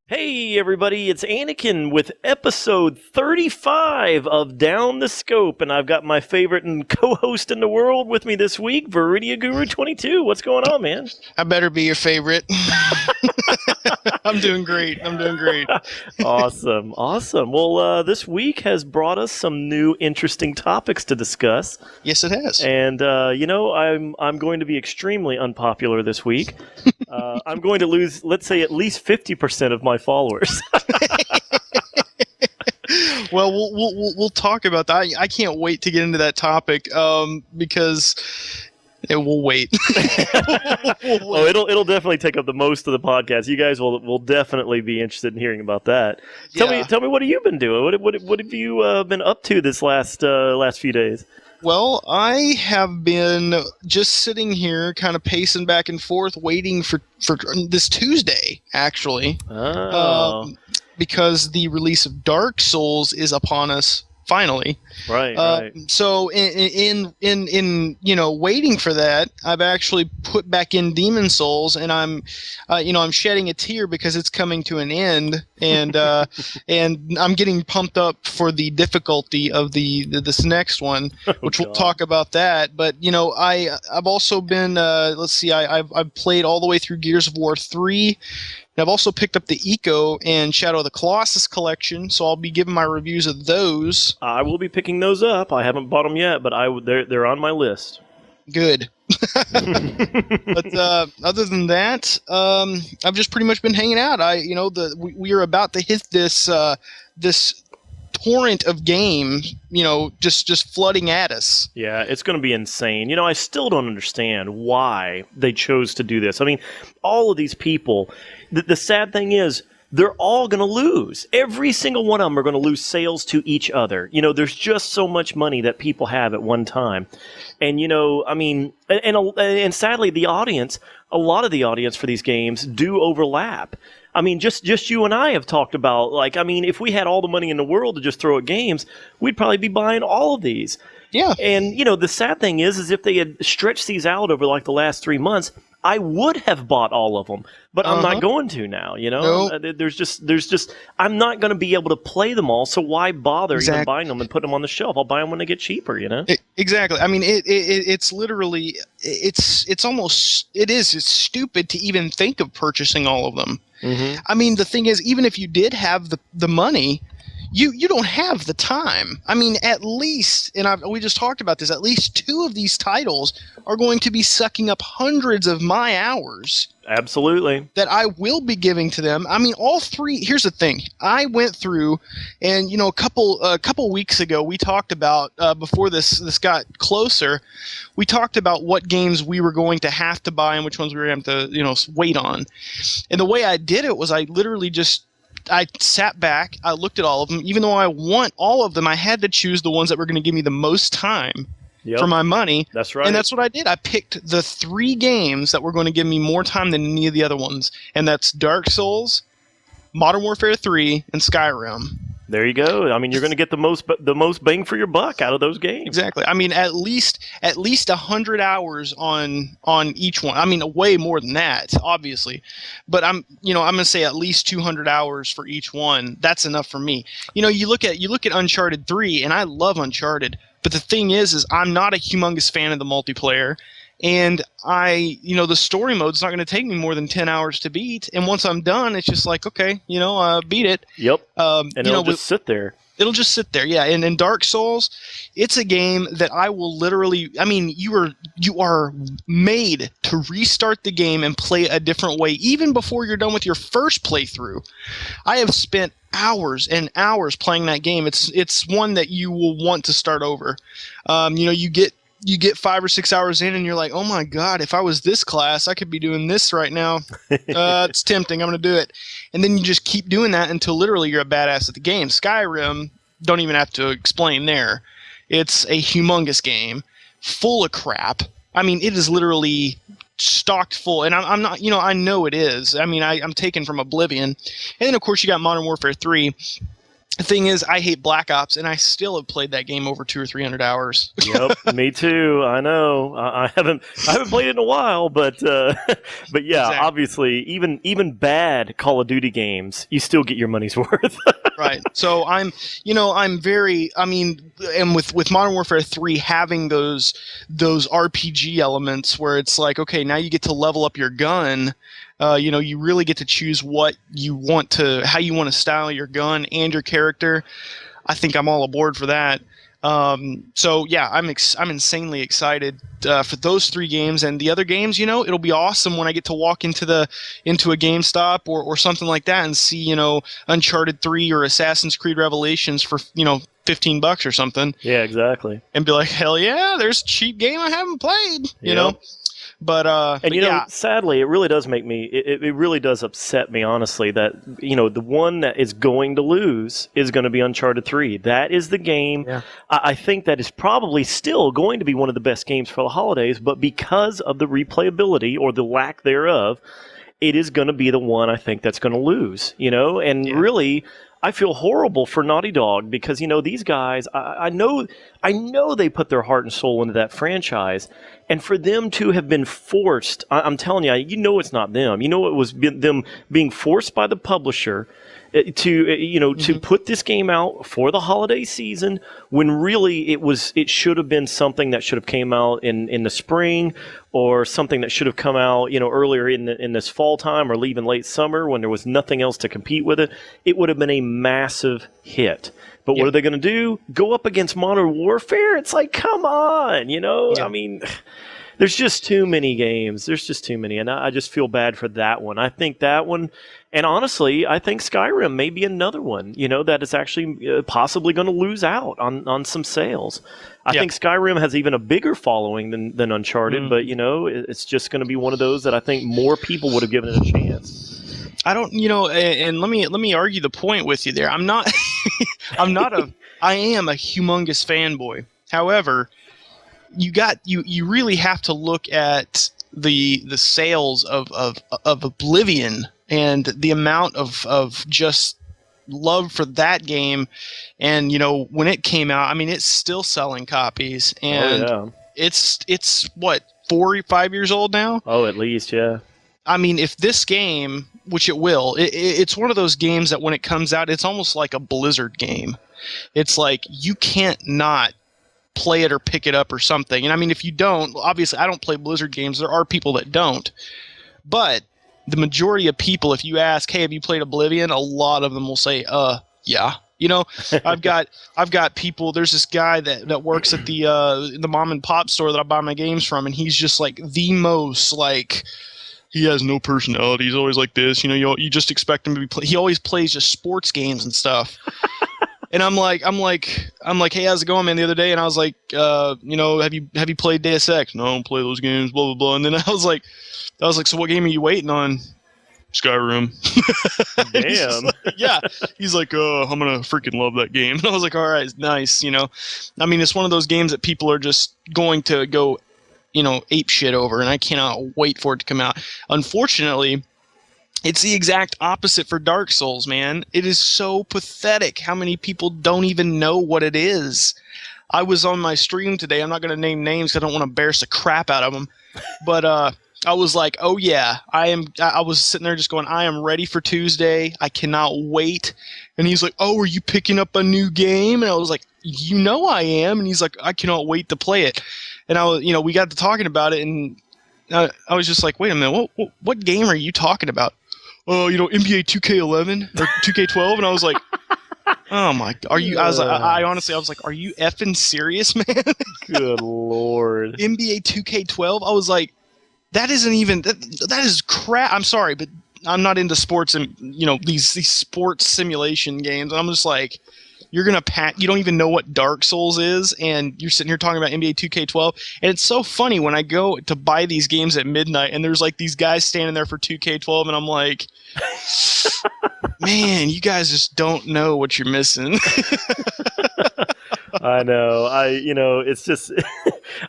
Hey everybody, it's Anakinnnn with episode 35 of Down the Scope, and I've got my favorite and co-host in the world with me this week, Veridiya Guru 22. What's going on, man? I better be your favorite. I'm doing great. Awesome. Well, this week has brought us some new interesting topics to discuss. Yes, it has. And I'm going to be extremely unpopular this week. I'm going to lose, let's say, at least 50% of my followers. Well, we'll talk about that. I can't wait to get into that topic because we'll wait. Oh, it'll definitely take up the most of the podcast. You guys will definitely be interested in hearing about that. Tell me, what have you been doing? What have you been up to this last few days? Well, I have been just sitting here, kind of pacing back and forth, waiting for this Tuesday, actually. Oh. Because the release of Dark Souls is upon us finally. Right. So in waiting for that, I've actually put back in Demon Souls, and I'm shedding a tear because it's coming to an end, and and I'm getting pumped up for the difficulty of this next one, which we'll talk about that. But I've also been I've played all the way through Gears of War 3. And I've also picked up the ICO and Shadow of the Colossus collection, so I'll be giving my reviews of those. I will be picking those up. I haven't bought them yet, but they're on my list. Good. But other than that, I've just pretty much been hanging out. We are about to hit this torrent of games, just flooding at us. Yeah, it's going to be insane. I still don't understand why they chose to do this. I mean, all of these people, the sad thing is, they're all going to lose. Every single one of them are going to lose sales to each other. There's just so much money that people have at one time. And, and sadly, the audience, a lot of the audience for these games do overlap. I mean, just you and I have talked about, if we had all the money in the world to just throw at games, we'd probably be buying all of these. Yeah. And, the sad thing is if they had stretched these out over, the last 3 months, I would have bought all of them, but I'm not going to now, Nope. There's just, I'm not going to be able to play them all, so why bother even buying them and put them on the shelf? I'll buy them when they get cheaper, Exactly. I mean, it's literally, it's stupid to even think of purchasing all of them. Mm-hmm. I mean, the thing is, even if you did have the money, you don't have the time. I mean, at least, and we just talked about this, at least 2 of these titles are going to be sucking up hundreds of my hours. Absolutely. That I will be giving to them. I mean, all 3. Here's the thing. I went through, and a couple weeks ago, we talked about before this got closer. We talked about what games we were going to have to buy and which ones we were going to have to wait on. And the way I did it was I literally I sat back, I looked at all of them. Even though I want all of them, I had to choose the ones that were going to give me the most time for my money. That's right. And that's what I did. I picked the 3 games that were going to give me more time than any of the other ones. And that's Dark Souls, Modern Warfare 3, and Skyrim. There you go. I mean, you're going to get the most bang for your buck out of those games. Exactly. I mean, at least 100 hours on each one. I mean, way more than that, obviously. But I'm going to say at least 200 hours for each one. That's enough for me. You look at Uncharted 3, and I love Uncharted. But the thing is I'm not a humongous fan of the multiplayer. And the story mode's not going to take me more than 10 hours to beat. And once I'm done, it's just like, okay, beat it. Yep. And it'll just sit there. It'll just sit there, yeah. And in Dark Souls, it's a game that I will literally, I mean, you are made to restart the game and play a different way, even before you're done with your first playthrough. I have spent hours and hours playing that game. It's one that you will want to start over. You get 5 or 6 hours in and you're like, oh my God, if I was this class, I could be doing this right now. It's tempting. I'm going to do it. And then you just keep doing that until literally you're a badass at the game. Skyrim, don't even have to explain there. It's a humongous game full of crap. I mean, it is literally stocked full, and I'm not, I know it is. I mean, I'm taken from Oblivion, and then of course you got Modern Warfare 3. The thing is, I hate Black Ops, and I still have played that game over 200 or 300 hours. Yep, me too. I know. I haven't played it in a while, but yeah, exactly. Obviously, even bad Call of Duty games, you still get your money's worth. Right. So I'm very. I mean, and with Modern Warfare 3 having those RPG elements where it's like, okay, now you get to level up your gun. You really get to choose how you want to style your gun and your character. I think I'm all aboard for that. So yeah, I'm insanely excited for those 3 games, and the other games. It'll be awesome when I get to walk into a GameStop or something like that and see Uncharted 3 or Assassin's Creed Revelations for $15 or something. Yeah, exactly. And be like, hell yeah, there's a cheap game I haven't played. You know. But sadly, it really does make me. It really does upset me, honestly, that the one that is going to lose is going to be Uncharted 3. That is the game. Yeah. I think that is probably still going to be one of the best games for the holidays, but because of the replayability or the lack thereof, it is going to be the one I think that's going to lose. Really. I feel horrible for Naughty Dog because these guys. I know they put their heart and soul into that franchise, and for them to have been forced, I'm telling you, it's not them. It was them being forced by the publisher to put this game out for the holiday season when really it should have been something that should have came out in the spring or something that should have come out earlier in this fall time or even late summer when there was nothing else to compete with it. It would have been a massive hit. But what are they going to do? Go up against Modern Warfare? It's like, come on, I mean, there's just too many games. There's just too many, and I just feel bad for that one. I think that one, and honestly, I think Skyrim may be another one, that is actually possibly going to lose out on some sales. I think Skyrim has even a bigger following than Uncharted, but it's just going to be one of those that I think more people would have given it a chance. I don't, and let me argue the point with you there. I am a humongous fanboy. However, you really have to look at the sales of Oblivion and the amount of just love for that game, and when it came out, I mean, it's still selling copies, and it's what 4 or 5 years old now. Oh, at least, yeah. I mean, if this game, which it will, it's one of those games that when it comes out, it's almost like a Blizzard game. It's like you can't not play it or pick it up or something. And I mean, if you don't, obviously I don't play Blizzard games. There are people that don't. But the majority of people, if you ask, hey, have you played Oblivion? A lot of them will say, yeah. I've got people. There's this guy that works at the mom and pop store that I buy my games from, and he's just like the most like. He has no personality. He's always like this. You just expect him to be. He always plays just sports games and stuff. And I'm like, hey, how's it going, man? The other day, and I was like, have you played Deus Ex? No, I don't play those games. Blah blah blah. And then I was like, so what game are you waiting on? Skyrim. Damn. He's like, I'm gonna freaking love that game. And I was like, all right, nice. I mean, it's one of those games that people are just going to go. Ape shit over, and I cannot wait for it to come out. Unfortunately, it's the exact opposite for Dark Souls, man. It is so pathetic how many people don't even know what it is. I was on my stream today. I'm not going to name names because I don't want to embarrass the crap out of them. But I was like, oh yeah, I was sitting there just going, I am ready for Tuesday. I cannot wait. And he's like, oh, are you picking up a new game? And I was like, I am. And he's like, I cannot wait to play it. And we got to talking about it, and I was just like, wait a minute, what game are you talking about? Oh, NBA 2K11 or 2K12, and I was like, oh my, are you? I was like, I honestly, I was like, are you effing serious, man? Good Lord. NBA 2K12, I was like, that isn't even that is crap. I'm sorry, but I'm not into sports and these sports simulation games. And I'm just like. You're going to you don't even know what Dark Souls is, and you're sitting here talking about NBA 2K12. And it's so funny when I go to buy these games at midnight, and there's like these guys standing there for 2K12, and I'm like, man, you guys just don't know what you're missing. I know. It's just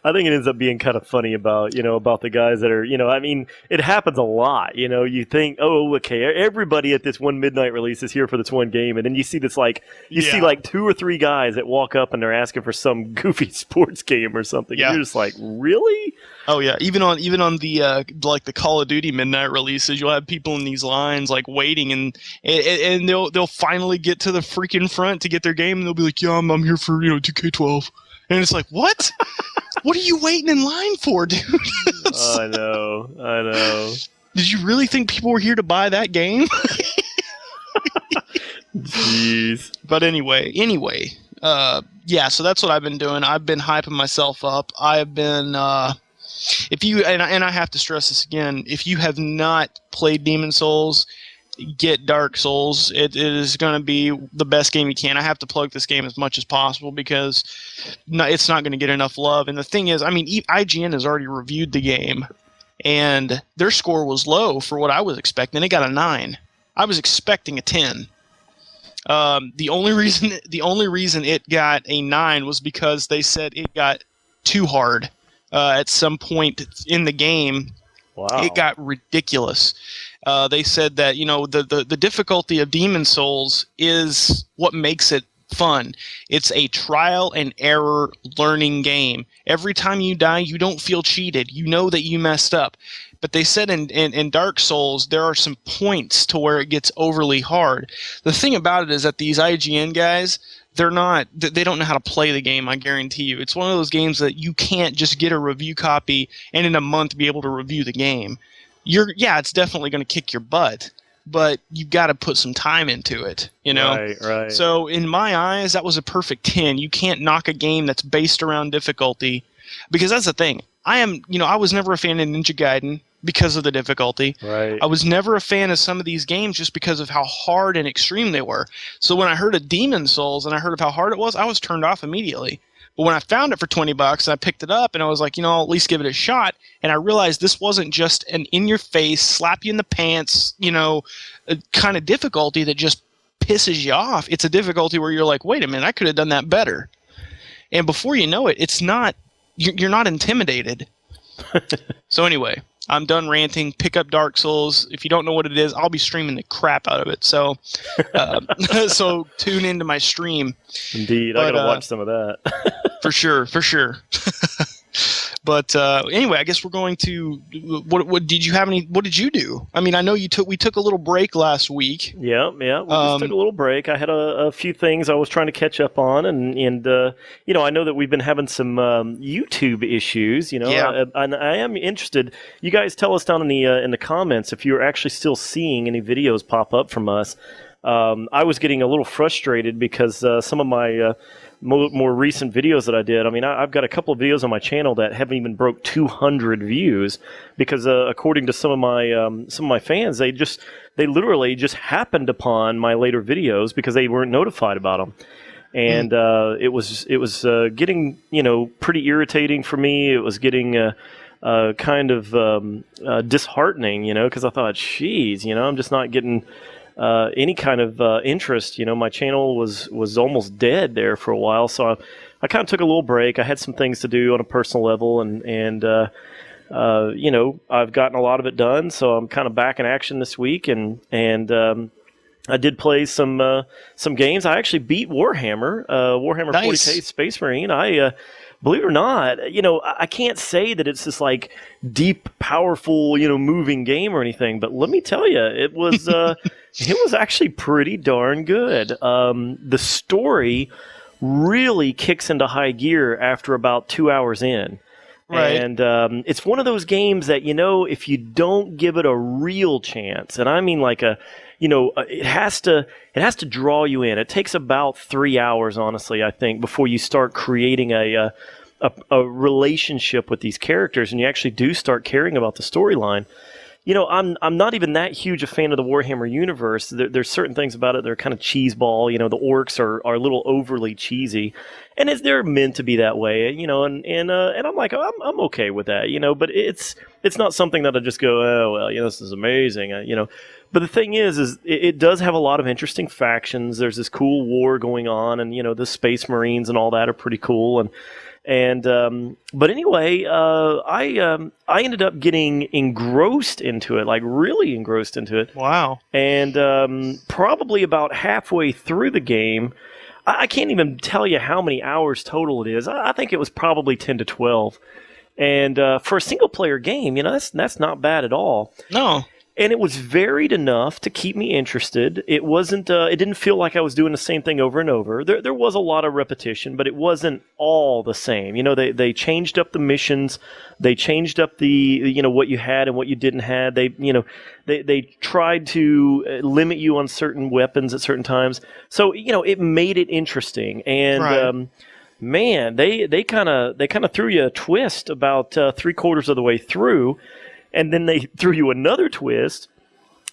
I think it ends up being kind of funny about the guys that are, I mean, it happens a lot. You think, oh, okay, everybody at this one midnight release is here for this one game, and then you see this see like 2 or 3 guys that walk up and they're asking for some goofy sports game or something. Yeah. And you're just like, really? Oh yeah, even on the like the Call of Duty midnight releases, you'll have people in these lines like waiting, and they'll finally get to the freaking front to get their game, and they'll be like, yeah, I'm here for 2K12, and it's like, what? What are you waiting in line for, dude? I know. Did you really think people were here to buy that game? Jeez. But anyway, yeah. So that's what I've been doing. I've been hyping myself up. I've been. If you and I have to stress this again, if you have not played Demon Souls, get Dark Souls. It is going to be the best game you can. I have to plug this game as much as possible because it's not going to get enough love. And the thing is, I mean, IGN has already reviewed the game, and their score was low for what I was expecting. It got a 9. I was expecting a 10. The only reason it got a 9 was because they said it got too hard. At some point in the game, wow. It got ridiculous. They said that the difficulty of Demon Souls is what makes it fun. It's a trial and error learning game. Every time you die, you don't feel cheated. You know that you messed up. But they said in Dark Souls, there are some points to where it gets overly hard. The thing about it is that these IGN guys, they don't know how to play the game, I guarantee you. It's one of those games that you can't just get a review copy and in a month be able to review the game. It's definitely going to kick your butt, but you've got to put some time into it, Right. So in my eyes, that was a perfect 10. You can't knock a game that's based around difficulty, because that's the thing. I was never a fan of Ninja Gaiden because of the difficulty. Right. I was never a fan of some of these games just because of how hard and extreme they were. So when I heard of Demon Souls and I heard of how hard it was, I was turned off immediately. But when I found it for $20, I picked it up and I was like, I'll at least give it a shot. And I realized this wasn't just an in-your-face, slap you in the pants, kind of difficulty that just pisses you off. It's a difficulty where you're like, wait a minute, I could have done that better. And before you know it, you're not intimidated. So anyway, I'm done ranting. Pick up Dark Souls. If you don't know what it is, I'll be streaming the crap out of it. So, so tune into my stream. Indeed, I gotta watch some of that. For sure. But anyway, I guess we're going to. What did you have any? What did you do? I mean, I know we took a little break last week. Yeah. We just took a little break. I had a few things I was trying to catch up on, and I know that we've been having some YouTube issues. Yeah. And I am interested. You guys tell us down in the comments if you're actually still seeing any videos pop up from us. I was getting a little frustrated because some of my more recent videos that I did, I mean, I've got a couple of videos on my channel that haven't even broke 200 views because according to some of my fans, they literally just happened upon my later videos because they weren't notified about them. And it was getting pretty irritating for me. It was getting kind of disheartening, because I thought, geez, I'm just not getting any kind of interest. My channel was almost dead there for a while, so I kind of took a little break. I had some things to do on a personal level, and I've gotten a lot of it done, so I'm kind of back in action this week, and I did play some games. I actually beat Warhammer Nice. 40K Space Marine. I believe it or not, I can't say that it's this like deep, powerful, moving game or anything, but let me tell you, it was it was actually pretty darn good. The story really kicks into high gear after about 2 hours in. Right. And it's one of those games that, if you don't give it a real chance, and I mean like it has to draw you in. It takes about 3 hours, honestly, I think, before you start creating a relationship with these characters, and you actually do start caring about the storyline. I'm not even that huge a fan of the Warhammer universe. There's certain things about it that are kind of cheeseball. The orcs are a little overly cheesy, and they're meant to be that way. And I'm like, I'm okay with that. But it's not something that I just go, oh well, this is amazing. But the thing is it does have a lot of interesting factions. There's this cool war going on, and the Space Marines and all that are pretty cool. And but anyway, I ended up getting engrossed into it, like really engrossed into it. Wow. And probably about halfway through the game, I can't even tell you how many hours total it is. I think it was probably 10 to 12. And for a single-player game, that's not bad at all. No. And it was varied enough to keep me interested. It wasn't. It didn't feel like I was doing the same thing over and over. There was a lot of repetition, but it wasn't all the same. They changed up the missions. They changed up the what you had and what you didn't have. They tried to limit you on certain weapons at certain times. So it made it interesting. And Right. man, they kind of threw you a twist about 3/4 of the way through. And then they threw you another twist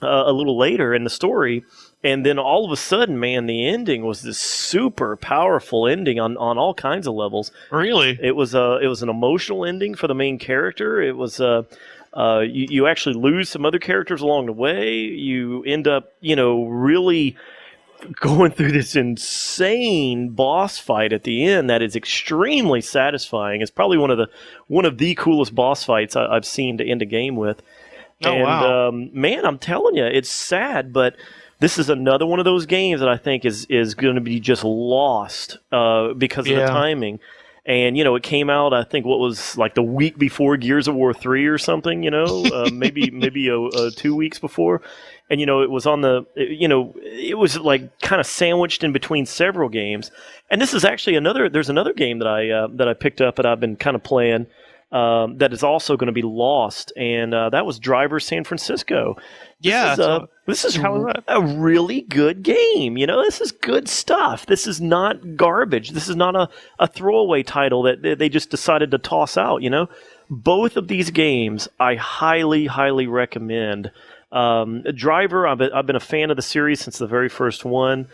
a little later in the story, and then all of a sudden, man, the ending was this super powerful ending on all kinds of levels. Really? It was an emotional ending for the main character. It was you actually lose some other characters along the way. You end up really going through this insane boss fight at the end that is extremely satisfying. It's probably one of the coolest boss fights I've seen to end a game with. Oh, and wow. man, I'm telling you, it's sad, but this is another one of those games that I think is going to be just lost because of the timing. And it came out, I think, what was like the week before Gears of War 3 or something. Maybe 2 weeks before. And it was on it was like kind of sandwiched in between several games. And this is actually there's another game that I picked up that I've been kind of playing that is also going to be lost, and that was Driver San Francisco. This is a really good game. This is good stuff. This is not garbage. This is not a throwaway title that they just decided to toss out. Both of these games I highly, highly recommend. Driver, I've been a fan of the series since the very first one,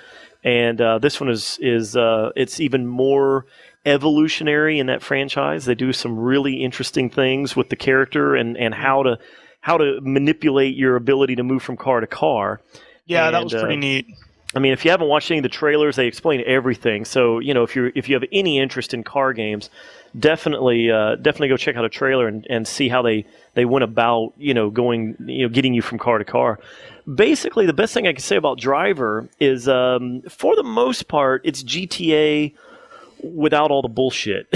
and this one is it's even more evolutionary in that franchise. They do some really interesting things with the character and how to manipulate your ability to move from car to car. Yeah, and, that was pretty neat. I mean, if you haven't watched any of the trailers, they explain everything. So if you have any interest in car games, definitely go check out a trailer and see how they went about getting you from car to car. Basically, the best thing I can say about Driver is for the most part it's GTA without all the bullshit.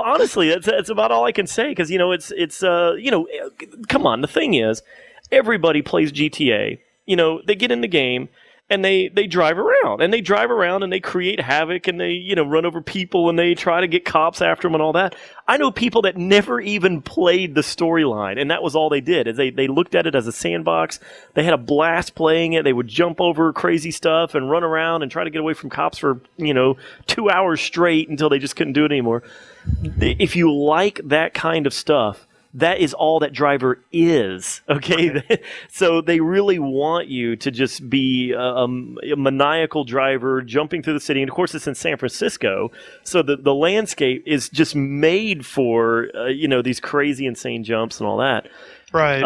Honestly, that's about all I can say, because it's come on, the thing is, everybody plays GTA. They get in the game and they drive around and they create havoc and they run over people and they try to get cops after them and all that. I know people that never even played the storyline, and that was all they did. Is they looked at it as a sandbox. They had a blast playing it. They would jump over crazy stuff and run around and try to get away from cops for 2 hours straight until they just couldn't do it anymore. If you like that kind of stuff, that is all that Driver is, okay? Right. So they really want you to just be a maniacal driver jumping through the city. And, of course, it's in San Francisco, so the landscape is just made for, these crazy, insane jumps and all that. Right.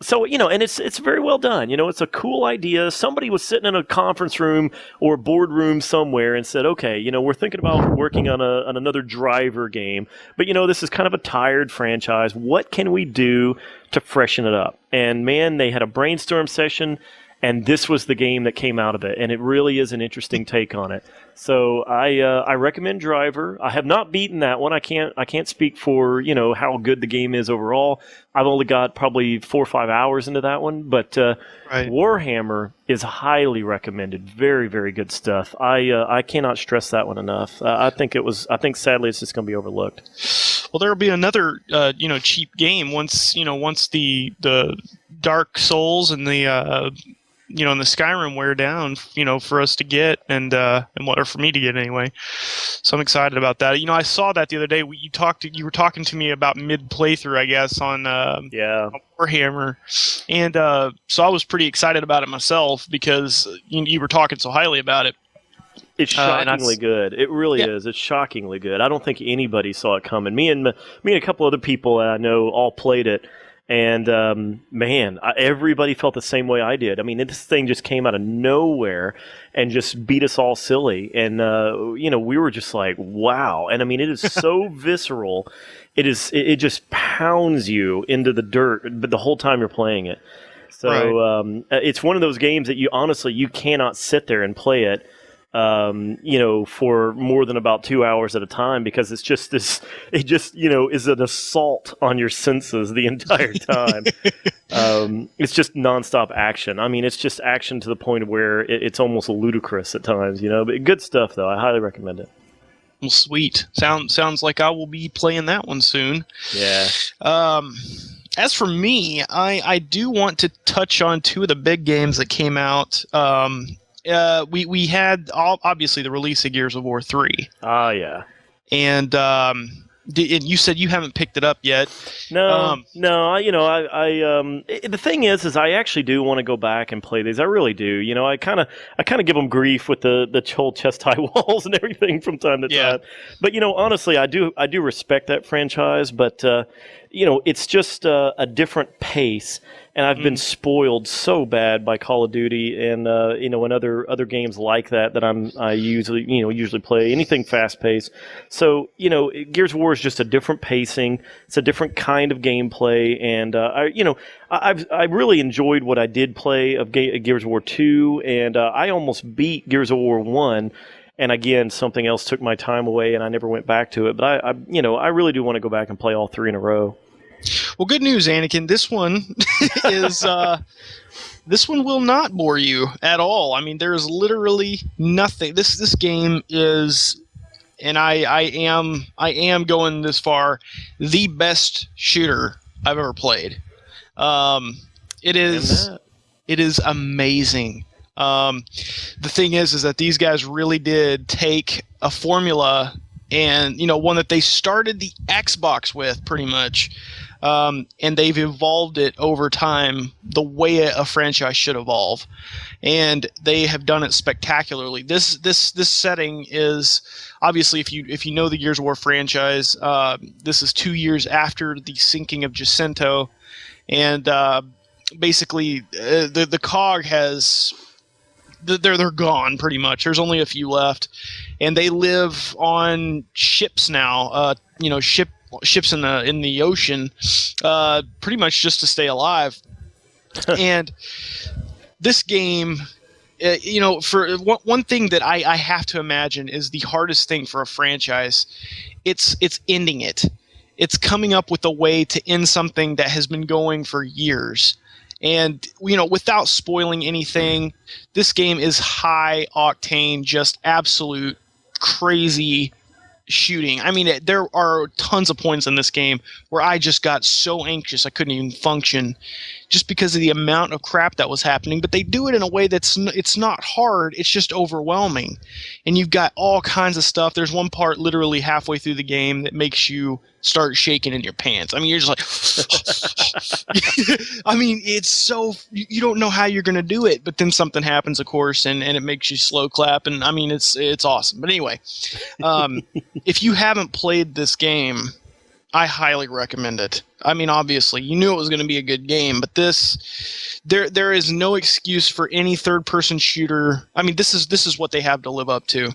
So, and it's very well done. It's a cool idea. Somebody was sitting in a conference room or boardroom somewhere and said, okay, we're thinking about working on another Driver game, but, this is kind of a tired franchise. What can we do to freshen it up? And, man, they had a brainstorm session, and this was the game that came out of it, and it really is an interesting take on it. So I recommend Driver. I have not beaten that one. I can't speak for how good the game is overall. I've only got probably 4 or 5 hours into that one, but right. Warhammer is highly recommended. Very, very good stuff. I cannot stress that one enough. I think sadly it's just going to be overlooked. Well, there'll be another cheap game once the Dark Souls and the and the Skyrim wear down, for us to get and for me to get anyway. So I'm excited about that. I saw that the other day. You were talking to me about mid playthrough, I guess, on Warhammer, and so I was pretty excited about it myself because you were talking so highly about it. It's shockingly good. It really is. It's shockingly good. I don't think anybody saw it coming. Me and a couple other people that I know all played it. And man, everybody felt the same way I did. I mean, this thing just came out of nowhere and just beat us all silly. And we were just like, wow. And I mean, it is so visceral. It just pounds you into the dirt, but the whole time you're playing it. So right. It's one of those games that you cannot sit there and play it, for more than about 2 hours at a time, because it's just is an assault on your senses the entire time. It's just nonstop action. I mean, it's just action to the point of where it's almost ludicrous at times, but good stuff though. I highly recommend it. Well, sweet. Sounds like I will be playing that one soon. Yeah. As for me, I do want to touch on two of the big games that came out. We had obviously the release of Gears of War 3. Ah, yeah. And you said you haven't picked it up yet. No. The thing is I actually do want to go back and play these. I really do. I kind of give them grief with the whole chest high walls and everything from time to time. But honestly, I do respect that franchise. But it's just a different pace. And I've been spoiled so bad by Call of Duty and and other games like that I usually play anything fast paced. So Gears of War is just a different pacing. It's a different kind of gameplay, and I really enjoyed what I did play of Gears of War 2, and I almost beat Gears of War 1. And again, something else took my time away, and I never went back to it. But I really do want to go back and play all three in a row. Well, good news, Anakin. This one is this one will not bore you at all. I mean, there is literally nothing. This game is, and I am going this far, the best shooter I've ever played. It is amazing. The thing is that these guys really did take a formula and one that they started the Xbox with pretty much. And they've evolved it over time the way a franchise should evolve, and they have done it spectacularly. This setting is obviously, if you know the Gears of War franchise, this is 2 years after the sinking of Jacinto, and basically the cog has they're gone pretty much. There's only a few left, and they live on ships now. Ships in the ocean, pretty much just to stay alive. And this game, for one thing that I have to imagine is the hardest thing for a franchise. It's ending it. It's coming up with a way to end something that has been going for years. And without spoiling anything, this game is high octane, just absolute crazy shooting. I mean, there are tons of points in this game where I just got so anxious I couldn't even function just because of the amount of crap that was happening. But they do it in a way it's not hard, it's just overwhelming. And you've got all kinds of stuff. There's one part literally halfway through the game that makes you start shaking in your pants. I mean, you're just like I mean, it's so you don't know how you're going to do it, but then something happens, of course, and it makes you slow clap, and I mean, it's awesome. But anyway, if you haven't played this game, I highly recommend it. I mean, obviously, you knew it was going to be a good game, but there is no excuse for any third-person shooter. I mean, this is what they have to live up to.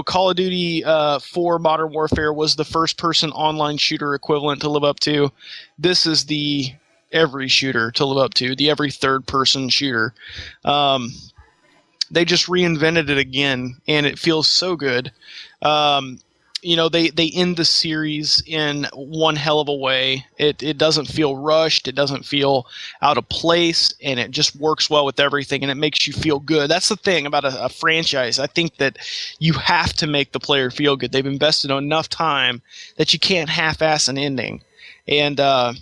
Call of Duty 4 Modern Warfare was the first-person online shooter equivalent to live up to. This is the every shooter to live up to, the every third-person shooter. They just reinvented it again, and it feels so good. They end the series in one hell of a way. It doesn't feel rushed. It doesn't feel out of place, and it just works well with everything, and it makes you feel good. That's the thing about a franchise. I think that you have to make the player feel good. They've invested enough time that you can't half-ass an ending. And I'm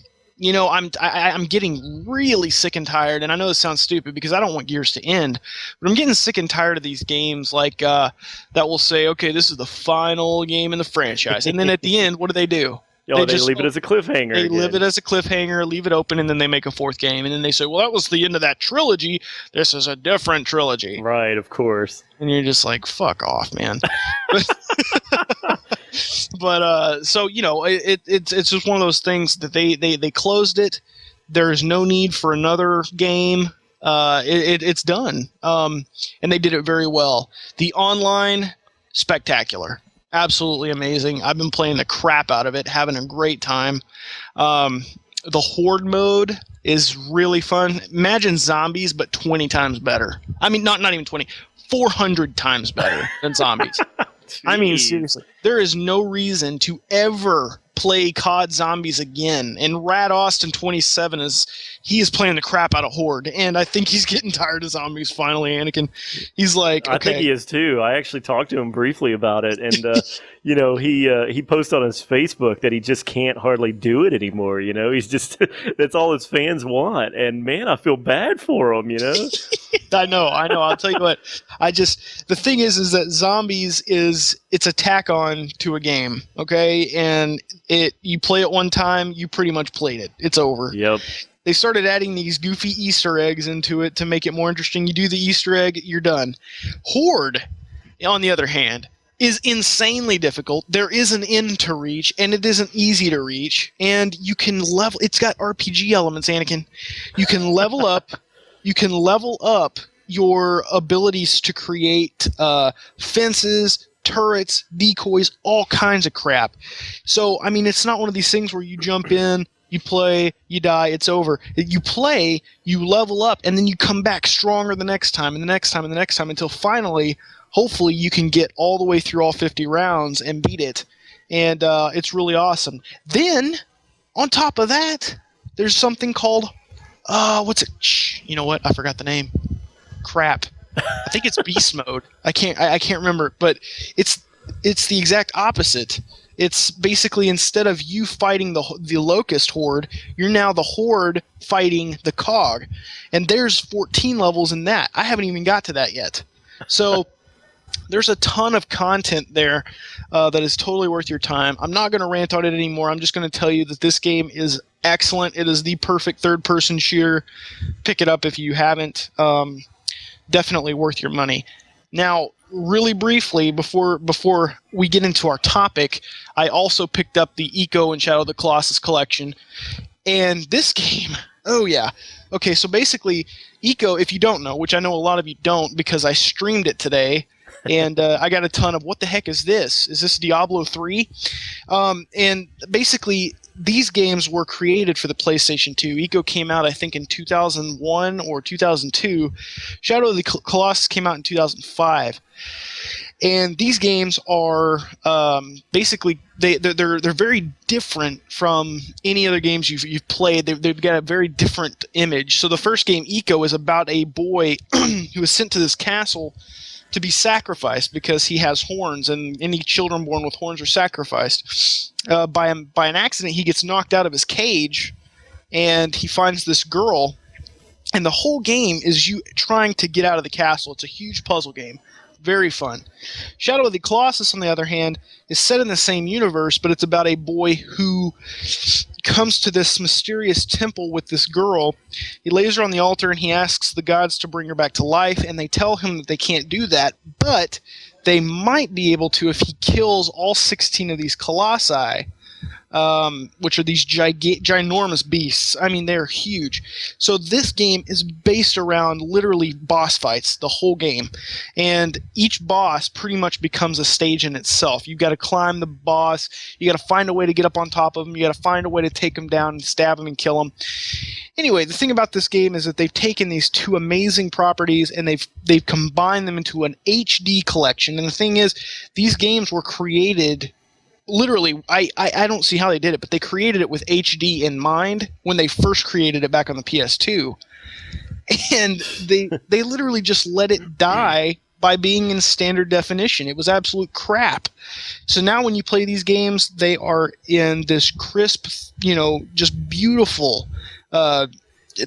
getting really sick and tired, and I know this sounds stupid because I don't want Gears to end, but I'm getting sick and tired of these games that will say, okay, this is the final game in the franchise, and then at the end, what do? They just leave it as a cliffhanger. They leave it as a cliffhanger, leave it open, and then they make a fourth game, and then they say, well, that was the end of that trilogy. This is a different trilogy. Right, of course. And you're just like, fuck off, man. But so it's just one of those things that they closed it. There is no need for another game. It's done, and they did it very well. The online, spectacular, absolutely amazing. I've been playing the crap out of it, having a great time. The horde mode is really fun. Imagine zombies, but 20 times better. I mean, not even 20, 400 times better than zombies. I mean, seriously, there is no reason to ever play COD Zombies again. And Rad Austin 27 is playing the crap out of Horde, and I think he's getting tired of zombies finally. Anakin, he's like, okay. I think he is too. I actually talked to him briefly about it, and he posted on his Facebook that he just can't hardly do it anymore. He's just that's all his fans want, and man, I feel bad for him. I know. I'll tell you what. The thing is that zombies it's a tack on to a game, okay? And you play it one time, you pretty much played it. It's over. Yep. They started adding these goofy Easter eggs into it to make it more interesting. You do the Easter egg, you're done. Horde, on the other hand, is insanely difficult. There is an end to reach, and it isn't easy to reach. And you can level. It's got RPG elements, Anakin. You can level up. You can level up your abilities to create fences, turrets, decoys, all kinds of crap. So, I mean, it's not one of these things where you jump in, you play, you die, it's over. You play, you level up, and then you come back stronger the next time, and the next time, and the next time, until finally, hopefully, you can get all the way through all 50 rounds and beat it. And it's really awesome. Then, on top of that, there's something called... what's it? You know what? I forgot the name. Crap. I think it's beast mode. I can't remember, but it's the exact opposite. It's basically instead of you fighting the locust horde, you're now the horde fighting the cog, and there's 14 levels in that. I haven't even got to that yet. So there's a ton of content there that is totally worth your time. I'm not going to rant on it anymore. I'm just going to tell you that this game is excellent. It is the perfect third-person shooter. Pick it up if you haven't. Definitely worth your money. Now, really briefly, before we get into our topic, I also picked up the ICO and Shadow of the Colossus collection. And this game, oh yeah. Okay, so basically, ICO, if you don't know, which I know a lot of you don't because I streamed it today, and I got a ton of, what the heck is this? Is this Diablo 3? And basically, these games were created for the PlayStation 2. ICO came out, I think, in 2001 or 2002. Shadow of the Colossus came out in 2005. And these games are basically they're very different from any other games you've played. They've got a very different image. So the first game, ICO, is about a boy who is sent to this castle to be sacrificed because he has horns, and any children born with horns are sacrificed. By an accident, he gets knocked out of his cage, and he finds this girl, and the whole game is you trying to get out of the castle. It's a huge puzzle game. Very fun. Shadow of the Colossus, on the other hand, is set in the same universe, but it's about a boy who comes to this mysterious temple with this girl. He lays her on the altar, and he asks the gods to bring her back to life, and they tell him that they can't do that, but they might be able to if he kills all 16 of these colossi, which are these ginormous beasts. I mean, they're huge. So this game is based around literally boss fights, the whole game. And each boss pretty much becomes a stage in itself. You've got to climb the boss. You got to find a way to get up on top of him. You got to find a way to take him down and stab him and kill him. Anyway, the thing about this game is that they've taken these two amazing properties and they've combined them into an HD collection. And the thing is, these games were created... Literally, I don't see how they did it, but they created it with HD in mind when they first created it back on the PS2. And they literally just let it die by being in standard definition. It was absolute crap. So now when you play these games, they are in this crisp, just beautiful...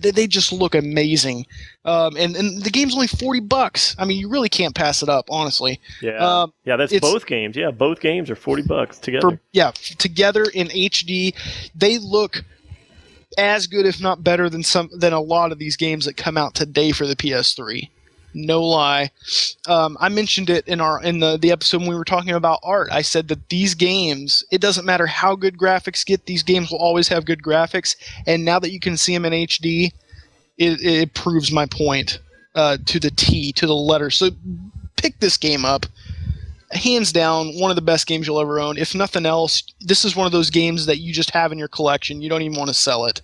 they just look amazing. And the game's only $40. I mean, you really can't pass it up, honestly. Yeah, that's both games. Yeah, both games are $40 together. Together in HD, they look as good, if not better, than a lot of these games that come out today for the PS3. No lie. I mentioned it in the episode when we were talking about art. I said that these games, it doesn't matter how good graphics get, these games will always have good graphics. And now that you can see them in HD, it proves my point to the T, to the letter. So pick this game up. Hands down, one of the best games you'll ever own. If nothing else, this is one of those games that you just have in your collection. You don't even want to sell it.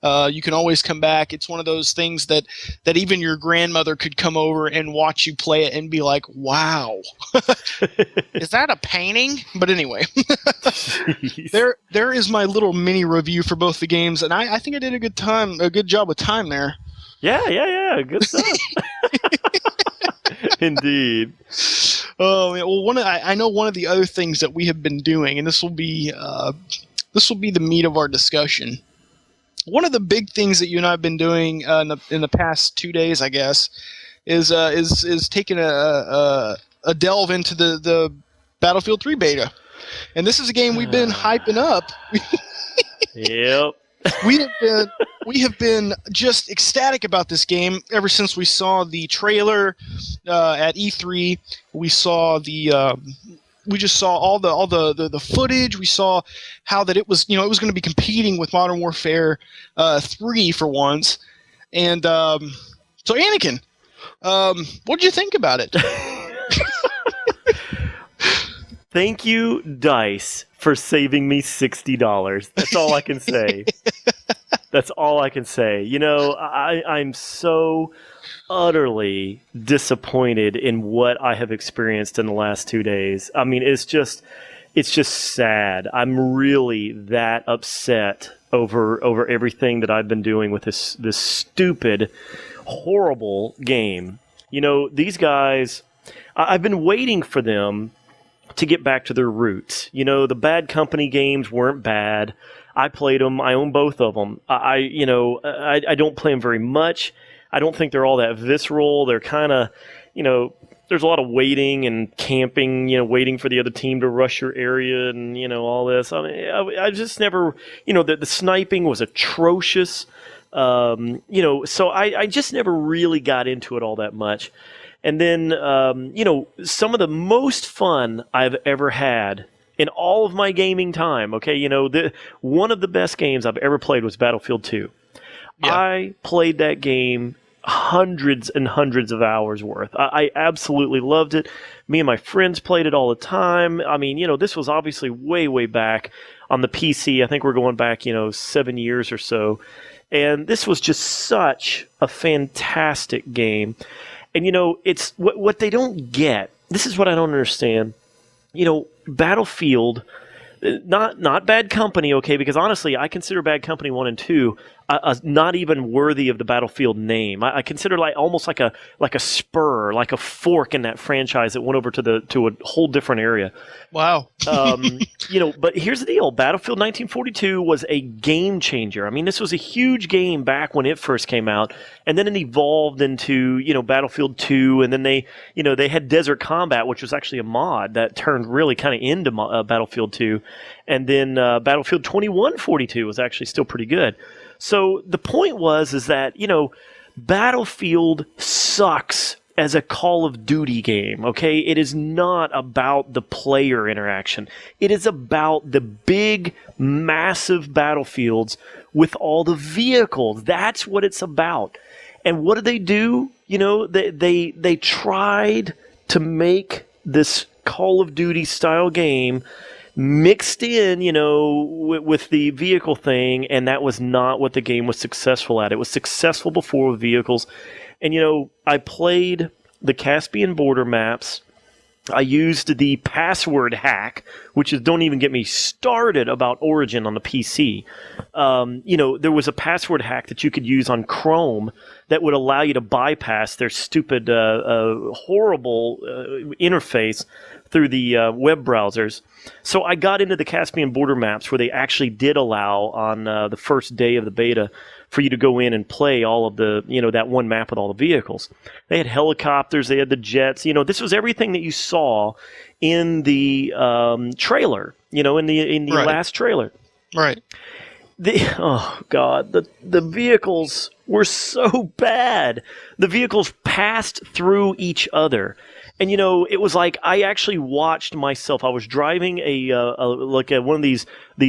You can always come back. It's one of those things that even your grandmother could come over and watch you play it and be like, wow. Is that a painting? But anyway, there is my little mini review for both the games, and I think I did a good job with time there. Yeah. Good stuff. Indeed. Oh, well, I know one of the other things that we have been doing, and this will be the meat of our discussion. One of the big things that you and I have been doing in the past 2 days, I guess, is taking a delve into the Battlefield 3 beta, and this is a game we've been hyping up. Yep. We have been just ecstatic about this game ever since we saw the trailer at E3. We just saw all the footage. We saw how that it was going to be competing with Modern Warfare 3 for once. And so Anakin, what did you think about it? Thank you, DICE, for saving me $60. That's all I can say. That's all I can say. I'm so utterly disappointed in what I have experienced in the last 2 days. I mean, it's just sad. I'm really that upset over everything that I've been doing with this stupid, horrible game. These guys, I've been waiting for them to get back to their roots. The Bad Company games weren't bad. I played them. I own both of them. I don't play them very much. I don't think they're all that visceral. They're kind of, there's a lot of waiting and camping, waiting for the other team to rush your area and, all this. I mean, I just never, the sniping was atrocious. So I just never really got into it all that much. And then, some of the most fun I've ever had in all of my gaming time, okay, one of the best games I've ever played was Battlefield 2. Yeah. I played that game hundreds and hundreds of hours worth. I absolutely loved it. Me and my friends played it all the time. I mean, this was obviously way, way back on the PC. I think we're going back, 7 years or so. And this was just such a fantastic game. And, it's what they don't get. This is what I don't understand. Battlefield, not Bad Company, okay? Because honestly, I consider Bad Company 1 and 2 not even worthy of the Battlefield name. I consider almost like a spur, like a fork in that franchise that went over to a whole different area. Wow. But here's the deal: Battlefield 1942 was a game changer. I mean, this was a huge game back when it first came out, and then it evolved into Battlefield 2, and then they had Desert Combat, which was actually a mod that turned really kind of into Battlefield 2, and then Battlefield 2142 was actually still pretty good. So the point is that, Battlefield sucks as a Call of Duty game, okay? It is not about the player interaction. It is about the big, massive battlefields with all the vehicles. That's what it's about. And what did they do? They tried to make this Call of Duty style game mixed in, with the vehicle thing, and that was not what the game was successful at. It was successful before with vehicles. And, I played the Caspian border maps. I used the password hack, which is, don't even get me started about Origin on the PC. There was a password hack that you could use on Chrome that would allow you to bypass their stupid, horrible interface through the web browsers. So I got into the Caspian border maps where they actually did allow on the first day of the beta for you to go in and play all of the, that one map with all the vehicles. They had helicopters, they had the jets. This was everything that you saw in the trailer, in the right. Last trailer. Right. Oh God, the vehicles were so bad. The vehicles passed through each other. And, it was like I actually watched myself. I was driving one of these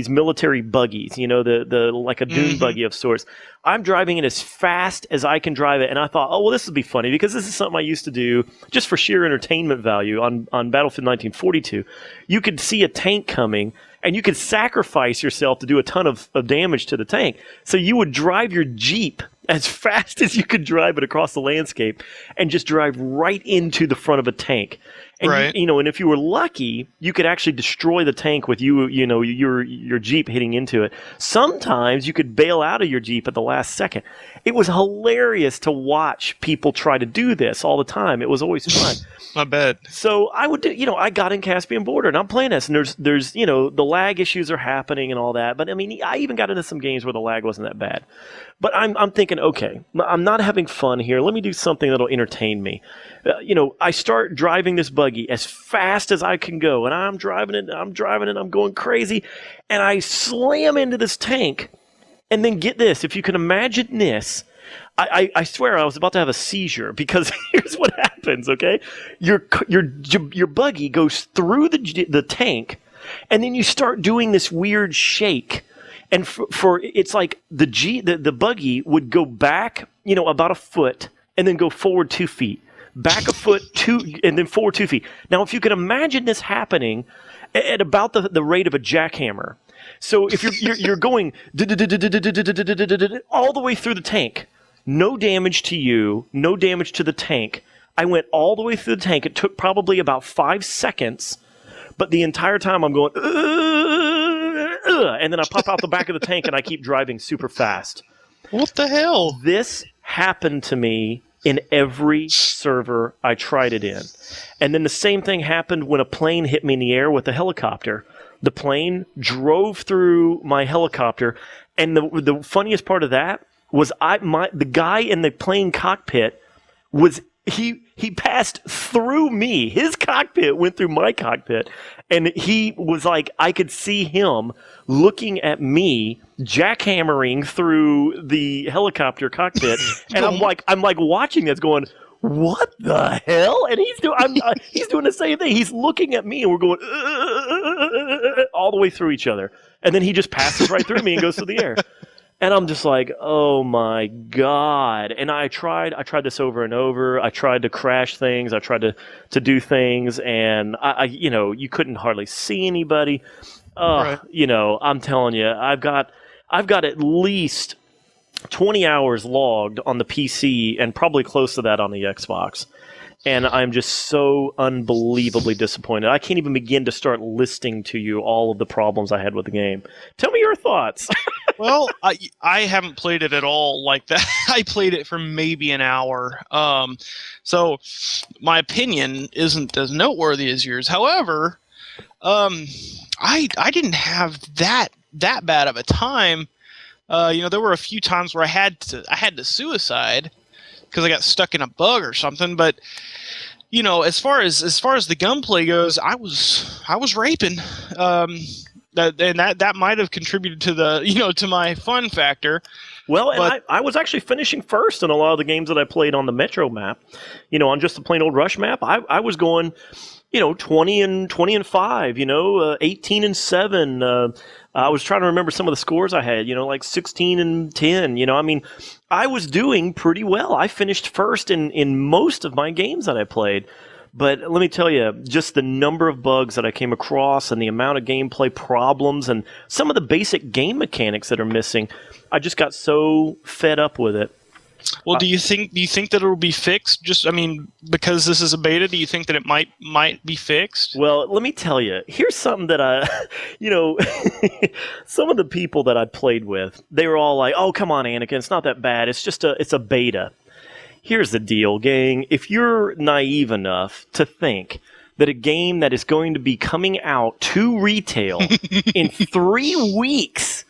military buggies, the like a dune buggy of sorts. I'm driving it as fast as I can drive it. And I thought, oh, well, this would be funny because this is something I used to do just for sheer entertainment value on Battlefield 1942. You could see a tank coming and you could sacrifice yourself to do a ton of damage to the tank. So you would drive your Jeep as fast as you could drive it across the landscape and just drive right into the front of a tank. And right. And if you were lucky, you could actually destroy the tank with your Jeep hitting into it. Sometimes you could bail out of your Jeep at the last second. It was hilarious to watch people try to do this all the time. It was always fun. I bet. So I would do, I got in Caspian Border and I'm playing this and there's the lag issues are happening and all that. But I mean, I even got into some games where the lag wasn't that bad. But I'm thinking, okay, I'm not having fun here. Let me do something that'll entertain me. I start driving this buggy as fast as I can go and I'm driving it, I'm going crazy. And I slam into this tank and then get this, if you can imagine this, I swear I was about to have a seizure because here's what happens, okay? Your buggy goes through the tank, and then you start doing this weird shake, and for it's like the buggy would go back, about a foot, and then go forward 2 feet, back a foot, and then forward 2 feet. Now, if you can imagine this happening at about the rate of a jackhammer, so if you're going all the way through the tank. No damage to you, no damage to the tank. I went all the way through the tank. It took probably about 5 seconds, but the entire time I'm going, and then I pop out the back of the tank and I keep driving super fast. What the hell? This happened to me in every server I tried it in. And then the same thing happened when a plane hit me in the air with a helicopter. The plane drove through my helicopter, and the funniest part of that was the guy in the plane cockpit was he passed through me. His cockpit went through my cockpit, and he was like, I could see him looking at me jackhammering through the helicopter cockpit, and I'm like watching this going, what the hell? And he's doing the same thing. He's looking at me, and we're going all the way through each other, and then he just passes right through me and goes through the air. And I'm just like, oh my God. And I tried this over and over. I tried to crash things. I tried to do things, and I you couldn't hardly see anybody. Right. I'm telling you, I've got at least 20 hours logged on the PC and probably close to that on the Xbox. And I'm just so unbelievably disappointed. I can't even begin to start listing to you all of the problems I had with the game. Tell me your thoughts. Well, I haven't played it at all like that. I played it for maybe an hour. So my opinion isn't as noteworthy as yours. However, I didn't have that bad of a time. There were a few times where I had to suicide because I got stuck in a bug or something. But as far as the gunplay goes, I was raping. That might have contributed to the to my fun factor. Well, and I was actually finishing first in a lot of the games that I played on the Metro map. On just the plain old Rush map, I was going 20 and 5, 18 and 7. I was trying to remember some of the scores I had, like 16 and 10. I mean, I was doing pretty well. I finished first in most of my games that I played. But let me tell you, just the number of bugs that I came across and the amount of gameplay problems and some of the basic game mechanics that are missing, I just got so fed up with it. Well, do you think that it'll be fixed? Because this is a beta, do you think that it might be fixed? Well, let me tell you. Here's something that some of the people that I played with, they were all like, "Oh, come on, Anakin, it's not that bad. It's a beta." Here's the deal, gang. If you're naive enough to think that a game that is going to be coming out to retail in 3 weeks,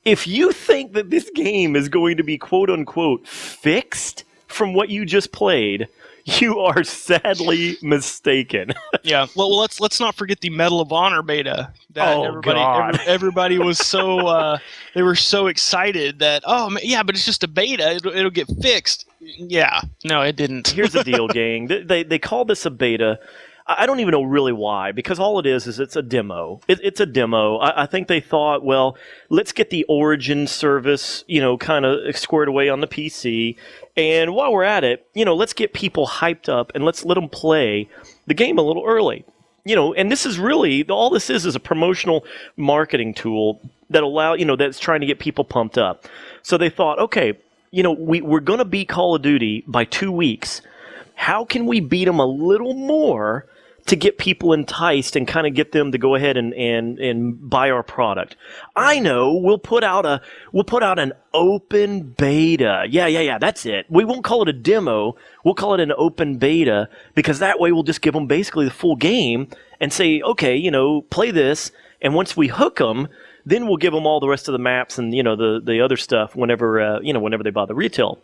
if you think that this game is going to be quote-unquote fixed from what you just played, you are sadly mistaken. Yeah. Well, let's not forget the Medal of Honor beta. That God. everybody was so they were so excited that yeah, but it's just a beta. It'll get fixed. Yeah. No, it didn't. Here's the deal, gang. They call this a beta. I don't even know really why, because all it is it's a demo. It's a demo. I think they thought, well, let's get the Origin service, kind of squared away on the PC. And while we're at it, let's get people hyped up and let's let them play the game a little early. And this is really, all this is a promotional marketing tool that that's trying to get people pumped up. So they thought, okay, we're going to beat Call of Duty by 2 weeks. How can we beat them a little more to get people enticed and kind of get them to go ahead and buy our product? I know we'll put out an open beta. Yeah, that's it. We won't call it a demo. We'll call it an open beta, because that way we'll just give them basically the full game and say, okay, play this, and once we hook them, then we'll give them all the rest of the maps and the other stuff whenever they buy the retail.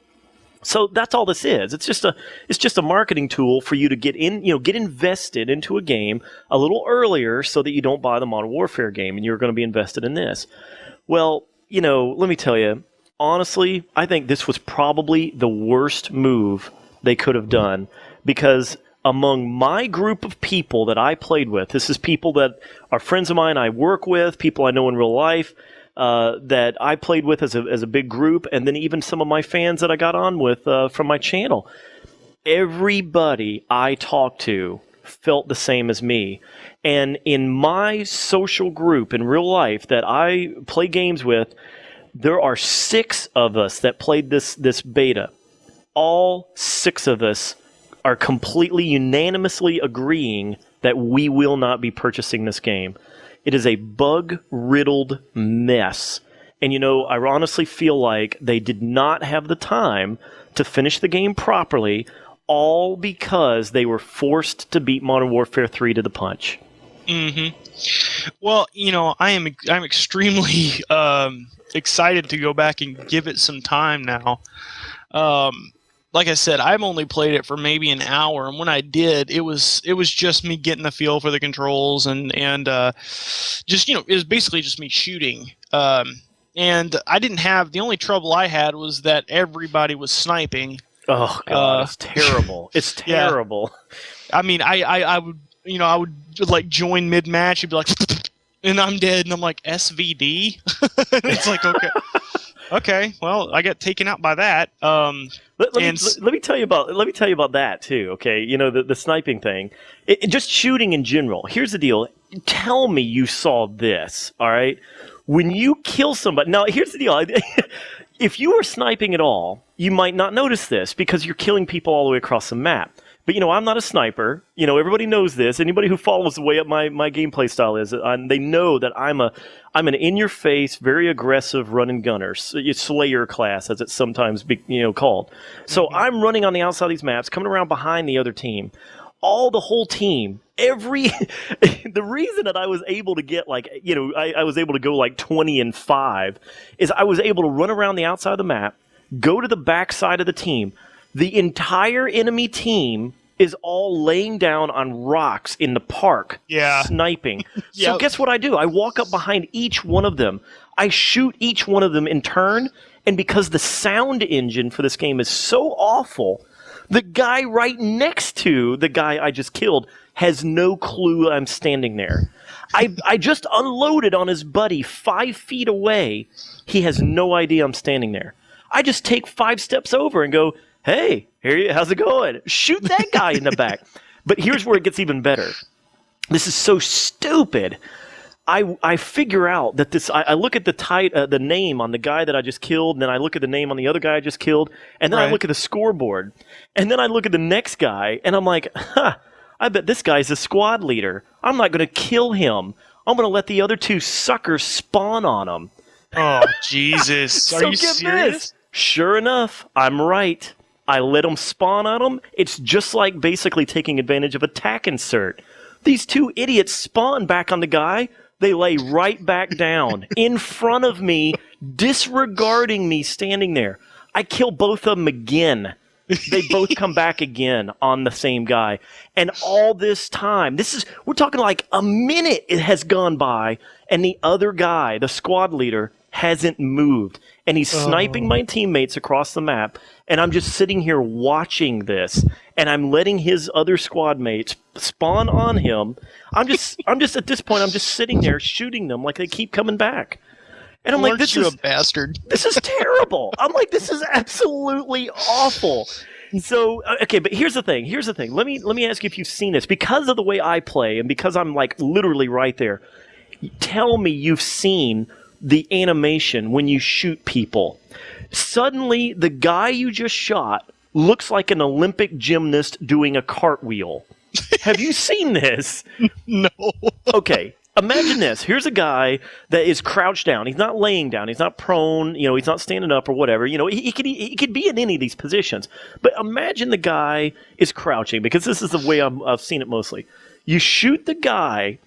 So that's all this is. It's just a marketing tool for you to get invested into a game a little earlier, so that you don't buy the Modern Warfare game and you're going to be invested in this. Well, let me tell you, honestly, I think this was probably the worst move they could have done, because among my group of people that I played with, this is people that are friends of mine I work with, people I know in real life, that I played with as a big group, and then even some of my fans that I got on with from my channel. Everybody I talked to felt the same as me. And in my social group in real life that I play games with, there are 6 of us that played this beta. All 6 of us are completely unanimously agreeing that we will not be purchasing this game. It is a bug-riddled mess. And, I honestly feel like they did not have the time to finish the game properly, all because they were forced to beat Modern Warfare 3 to the punch. Mm-hmm. Well, I'm extremely excited to go back and give it some time now. Like I said, I've only played it for maybe an hour, and when I did, it was just me getting the feel for the controls and just it was basically just me shooting. And I didn't have, the only trouble I had was that everybody was sniping. Oh God, it's terrible! It's terrible. Yeah. I mean, I would like join mid match and be like, and I'm dead, and I'm like, SVD. It's like, okay. Okay, well, I got taken out by that. Let me tell you about that too. Okay, the sniping thing, just shooting in general. Here's the deal. Tell me you saw this. All right, when you kill somebody. Now, here's the deal. If you were sniping at all, you might not notice this because you're killing people all the way across the map. But, I'm not a sniper. Everybody knows this. Anybody who follows the way up my gameplay style is, they know that I'm an in-your-face, very aggressive run-and gunner, Slayer class, as it's sometimes called. So I'm running on the outside of these maps, coming around behind the other team. The whole team, the reason that I was able to get I was able to go 20-5 is I was able to run around the outside of the map, go to the back side of the team. The entire enemy team is all laying down on rocks in the park, sniping. So guess what I do? I walk up behind each one of them. I shoot each one of them in turn, and because the sound engine for this game is so awful, the guy right next to the guy I just killed has no clue I'm standing there. I just unloaded on his buddy 5 feet away. He has no idea I'm standing there. I just take 5 steps over and go, hey, how's it going? Shoot that guy in the back. But here's where it gets even better. This is so stupid. I figure out that I look at the name on the guy that I just killed, and then I look at the name on the other guy I just killed, and then I look at the scoreboard, and then I look at the next guy, and I'm like, I bet this guy's a squad leader. I'm not going to kill him. I'm going to let the other 2 suckers spawn on him. Oh, Jesus. Are you serious? This. Sure enough, I'm right. I let them spawn on them. It's just like basically taking advantage of a tack insert. These 2 idiots spawn back on the guy. They lay right back down in front of me, disregarding me standing there. I kill both of them again. They both come back again on the same guy. And all this time, we're talking like a minute it has gone by, and the other guy, the squad leader, hasn't moved. And he's sniping my teammates across the map, and I'm just sitting here watching this, and I'm letting his other squad mates spawn on him. I'm just at this point, I'm just sitting there shooting them like they keep coming back. And I'm like, this is a bastard. This is terrible. I'm like, this is absolutely awful. So, okay, but here's the thing. Let me ask you if you've seen this. Because of the way I play, and because I'm like literally right there, tell me you've seen the animation when you shoot people. Suddenly, the guy you just shot looks like an Olympic gymnast doing a cartwheel. Have you seen this? No. Okay. Imagine this. Here's a guy that is crouched down. He's not laying down. He's not prone. He's not standing up or whatever. He could be in any of these positions. But imagine the guy is crouching, because this is the way I've seen it mostly. You shoot the guy,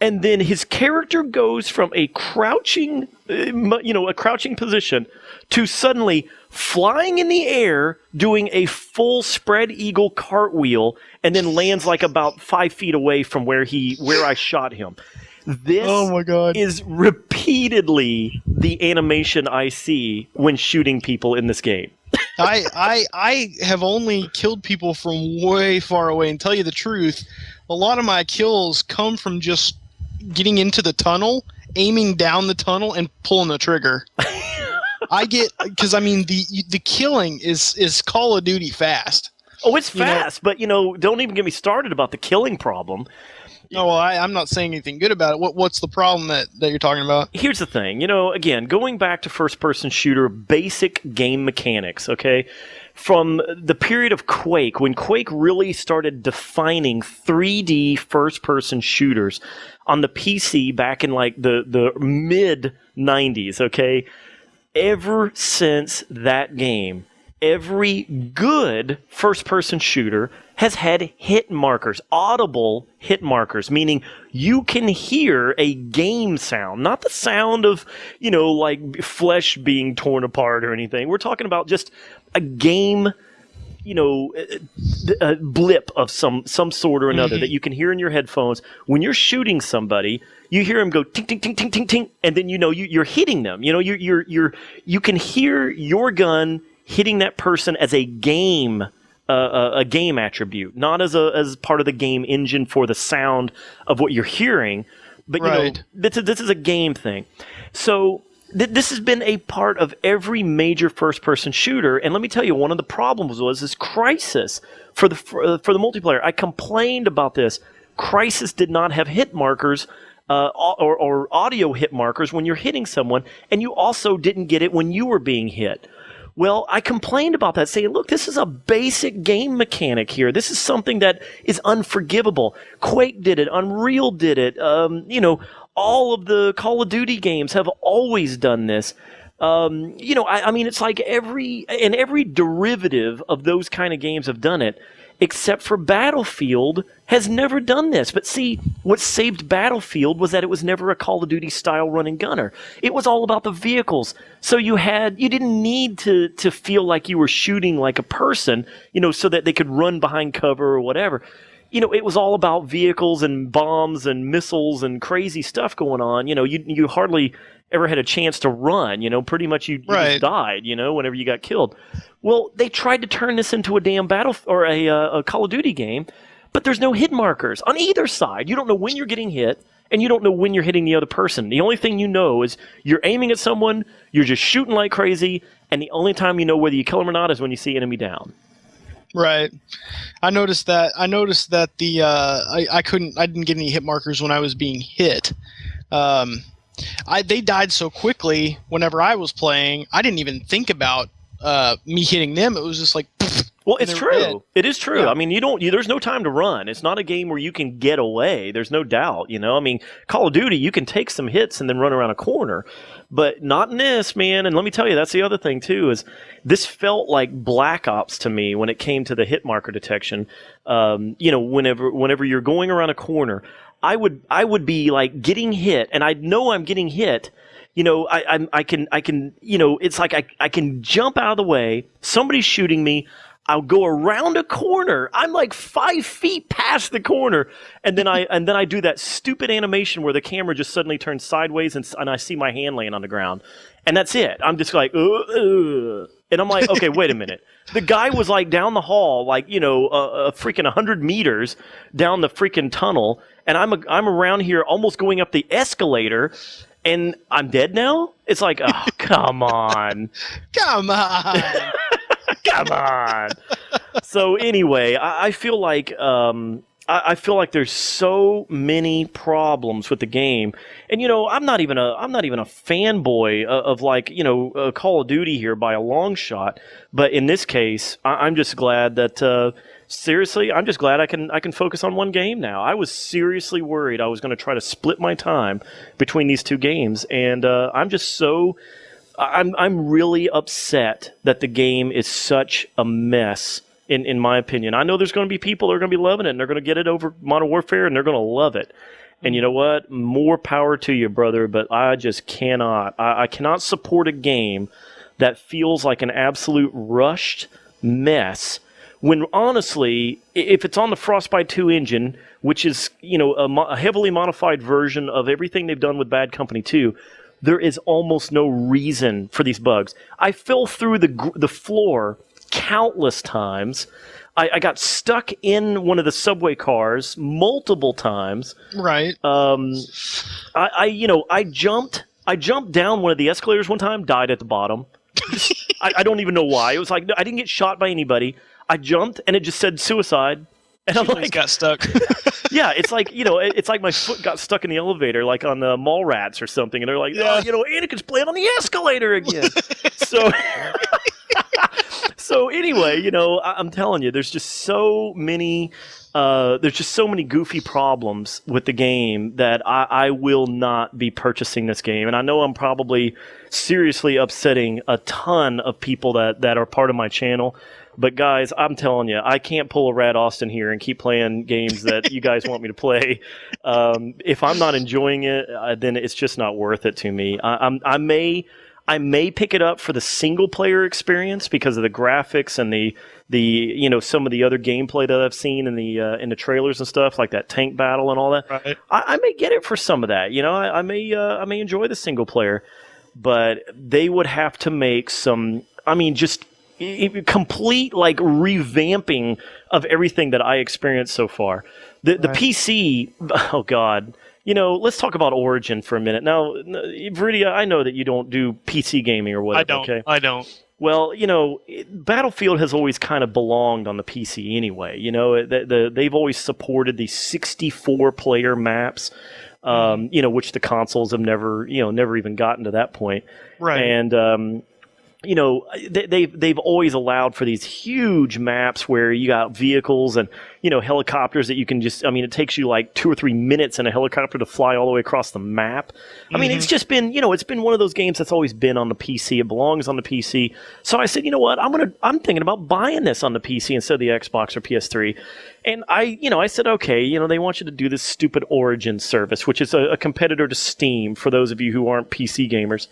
and then his character goes from a crouching, a crouching position to suddenly flying in the air, doing a full spread eagle cartwheel, and then lands like about 5 feet away from where I shot him. This oh my God. is repeatedly the animation I see when shooting people in this game. I have only killed people from way far away, and tell you the truth, a lot of my kills come from just getting into the tunnel, aiming down the tunnel, and pulling the trigger. Because the killing is Call of Duty fast. Oh, it's fast, but don't even get me started about the killing problem. No, well, I'm not saying anything good about it. What's the problem that you're talking about? Here's the thing. Again, going back to first-person shooter basic game mechanics, okay? From the period of Quake, when Quake really started defining 3D first-person shooters on the PC back in like the mid-90s, okay? Ever since that game, every good first-person shooter has had hit markers, audible hit markers, meaning you can hear a game sound, not the sound of, like flesh being torn apart or anything. We're talking about just a game, a blip of some sort or another that you can hear in your headphones. When you're shooting somebody, you hear them go ting ting ting ting ting ting, and then you're hitting them. You can hear your gun hitting that person as a game attribute, not as part of the game engine for the sound of what you're hearing, but right. This is a game thing. So this has been a part of every major first-person shooter, and let me tell you, one of the problems was this Crysis for the multiplayer. I complained about this. Crysis did not have hit markers. Or audio hit markers when you're hitting someone, and you also didn't get it when you were being hit. Well, I complained about that, saying, look, this is a basic game mechanic here. This is something that is unforgivable. Quake did it. Unreal did it. All of the Call of Duty games have always done this. It's like every derivative of those kind of games have done it, except for Battlefield has never done this. But see, what saved Battlefield was that it was never a Call of Duty style run and gunner. It was all about the vehicles. So you didn't need to feel like you were shooting like a person, so that they could run behind cover or whatever. It was all about vehicles and bombs and missiles and crazy stuff going on. You hardly ever had a chance to run. Pretty much you just died, whenever you got killed. Well, they tried to turn this into a damn battle or a Call of Duty game, but there's no hit markers on either side. You don't know when you're getting hit, and you don't know when you're hitting the other person. The only thing you know is you're aiming at someone, you're just shooting like crazy, and the only time you know whether you kill them or not is when you see enemy down. Right. I noticed that the I didn't get any hit markers when I was being hit. They died so quickly whenever I was playing, I didn't even think about me hitting them. It was just like, well, it's true. Dead. It is true. Yeah. I mean, there's no time to run. It's not a game where you can get away. There's no doubt. I mean, Call of Duty, you can take some hits and then run around a corner, but not in this, man. And let me tell you, that's the other thing too. Is this felt like Black Ops to me when it came to the hit marker detection. Whenever you're going around a corner, I would be like getting hit, and I know I'm getting hit. I can. It's like I can jump out of the way. Somebody's shooting me. I'll go around a corner. I'm like 5 feet past the corner, and then I do that stupid animation where the camera just suddenly turns sideways, and I see my hand laying on the ground, and that's it. I'm just like, and I'm like, okay, wait a minute. The guy was like down the hall, like a freaking 100 meters down the freaking tunnel, and I'm around here almost going up the escalator, and I'm dead now. It's like, oh, come on. Come on. Come on. So anyway, I feel like I feel like there's so many problems with the game, and I'm not even a fanboy of like Call of Duty here by a long shot. But in this case, I'm just glad that seriously, I'm just glad I can focus on one game now. I was seriously worried I was going to try to split my time between these two games, and I'm just so. I'm really upset that the game is such a mess, in my opinion. I know there's going to be people that are going to be loving it, and they're going to get it over Modern Warfare, and they're going to love it. And you know what? More power to you, brother, but I just cannot. I cannot support a game that feels like an absolute rushed mess when, honestly, if it's on the Frostbite 2 engine, which is a heavily modified version of everything they've done with Bad Company 2, there is almost no reason for these bugs. I fell through the floor countless times. I got stuck in one of the subway cars multiple times. Right. I jumped down one of the escalators one time, died at the bottom. I don't even know why. It was like I didn't get shot by anybody. I jumped and it just said suicide. And I'm like, got stuck. Yeah, it's like it's like my foot got stuck in the elevator, like on the Mallrats or something, and they're like, yeah. Anakin's playing on the escalator again. So anyway, I'm telling you, there's just so many goofy problems with the game that I will not be purchasing this game, and I know I'm probably seriously upsetting a ton of people that are part of my channel. But guys, I'm telling you, I can't pull a Rad Austin here and keep playing games that you guys want me to play. If I'm not enjoying it, then it's just not worth it to me. I may pick it up for the single player experience because of the graphics and the some of the other gameplay that I've seen in the trailers and stuff, like that tank battle and all that. Right. I may get it for some of that. I may enjoy the single player, but they would have to make some. Just complete like revamping of everything that I experienced so far. The PC, oh god, let's talk about Origin for a minute. Now, Veridiya, I know that you don't do PC gaming or whatever. I don't. Well, Battlefield has always kind of belonged on the PC anyway. They've always supported these 64-player maps, which the consoles have never even gotten to that point. Right. And they've always allowed for these huge maps where you got vehicles and helicopters that you can just. It takes you like 2 or 3 minutes in a helicopter to fly all the way across the map. It's just been it's been one of those games that's always been on the PC. It belongs on the PC. So I said, you know what, I'm thinking about buying this on the PC instead of the Xbox or PS3. And I said, okay, they want you to do this stupid Origin service, which is a competitor to Steam for those of you who aren't PC gamers.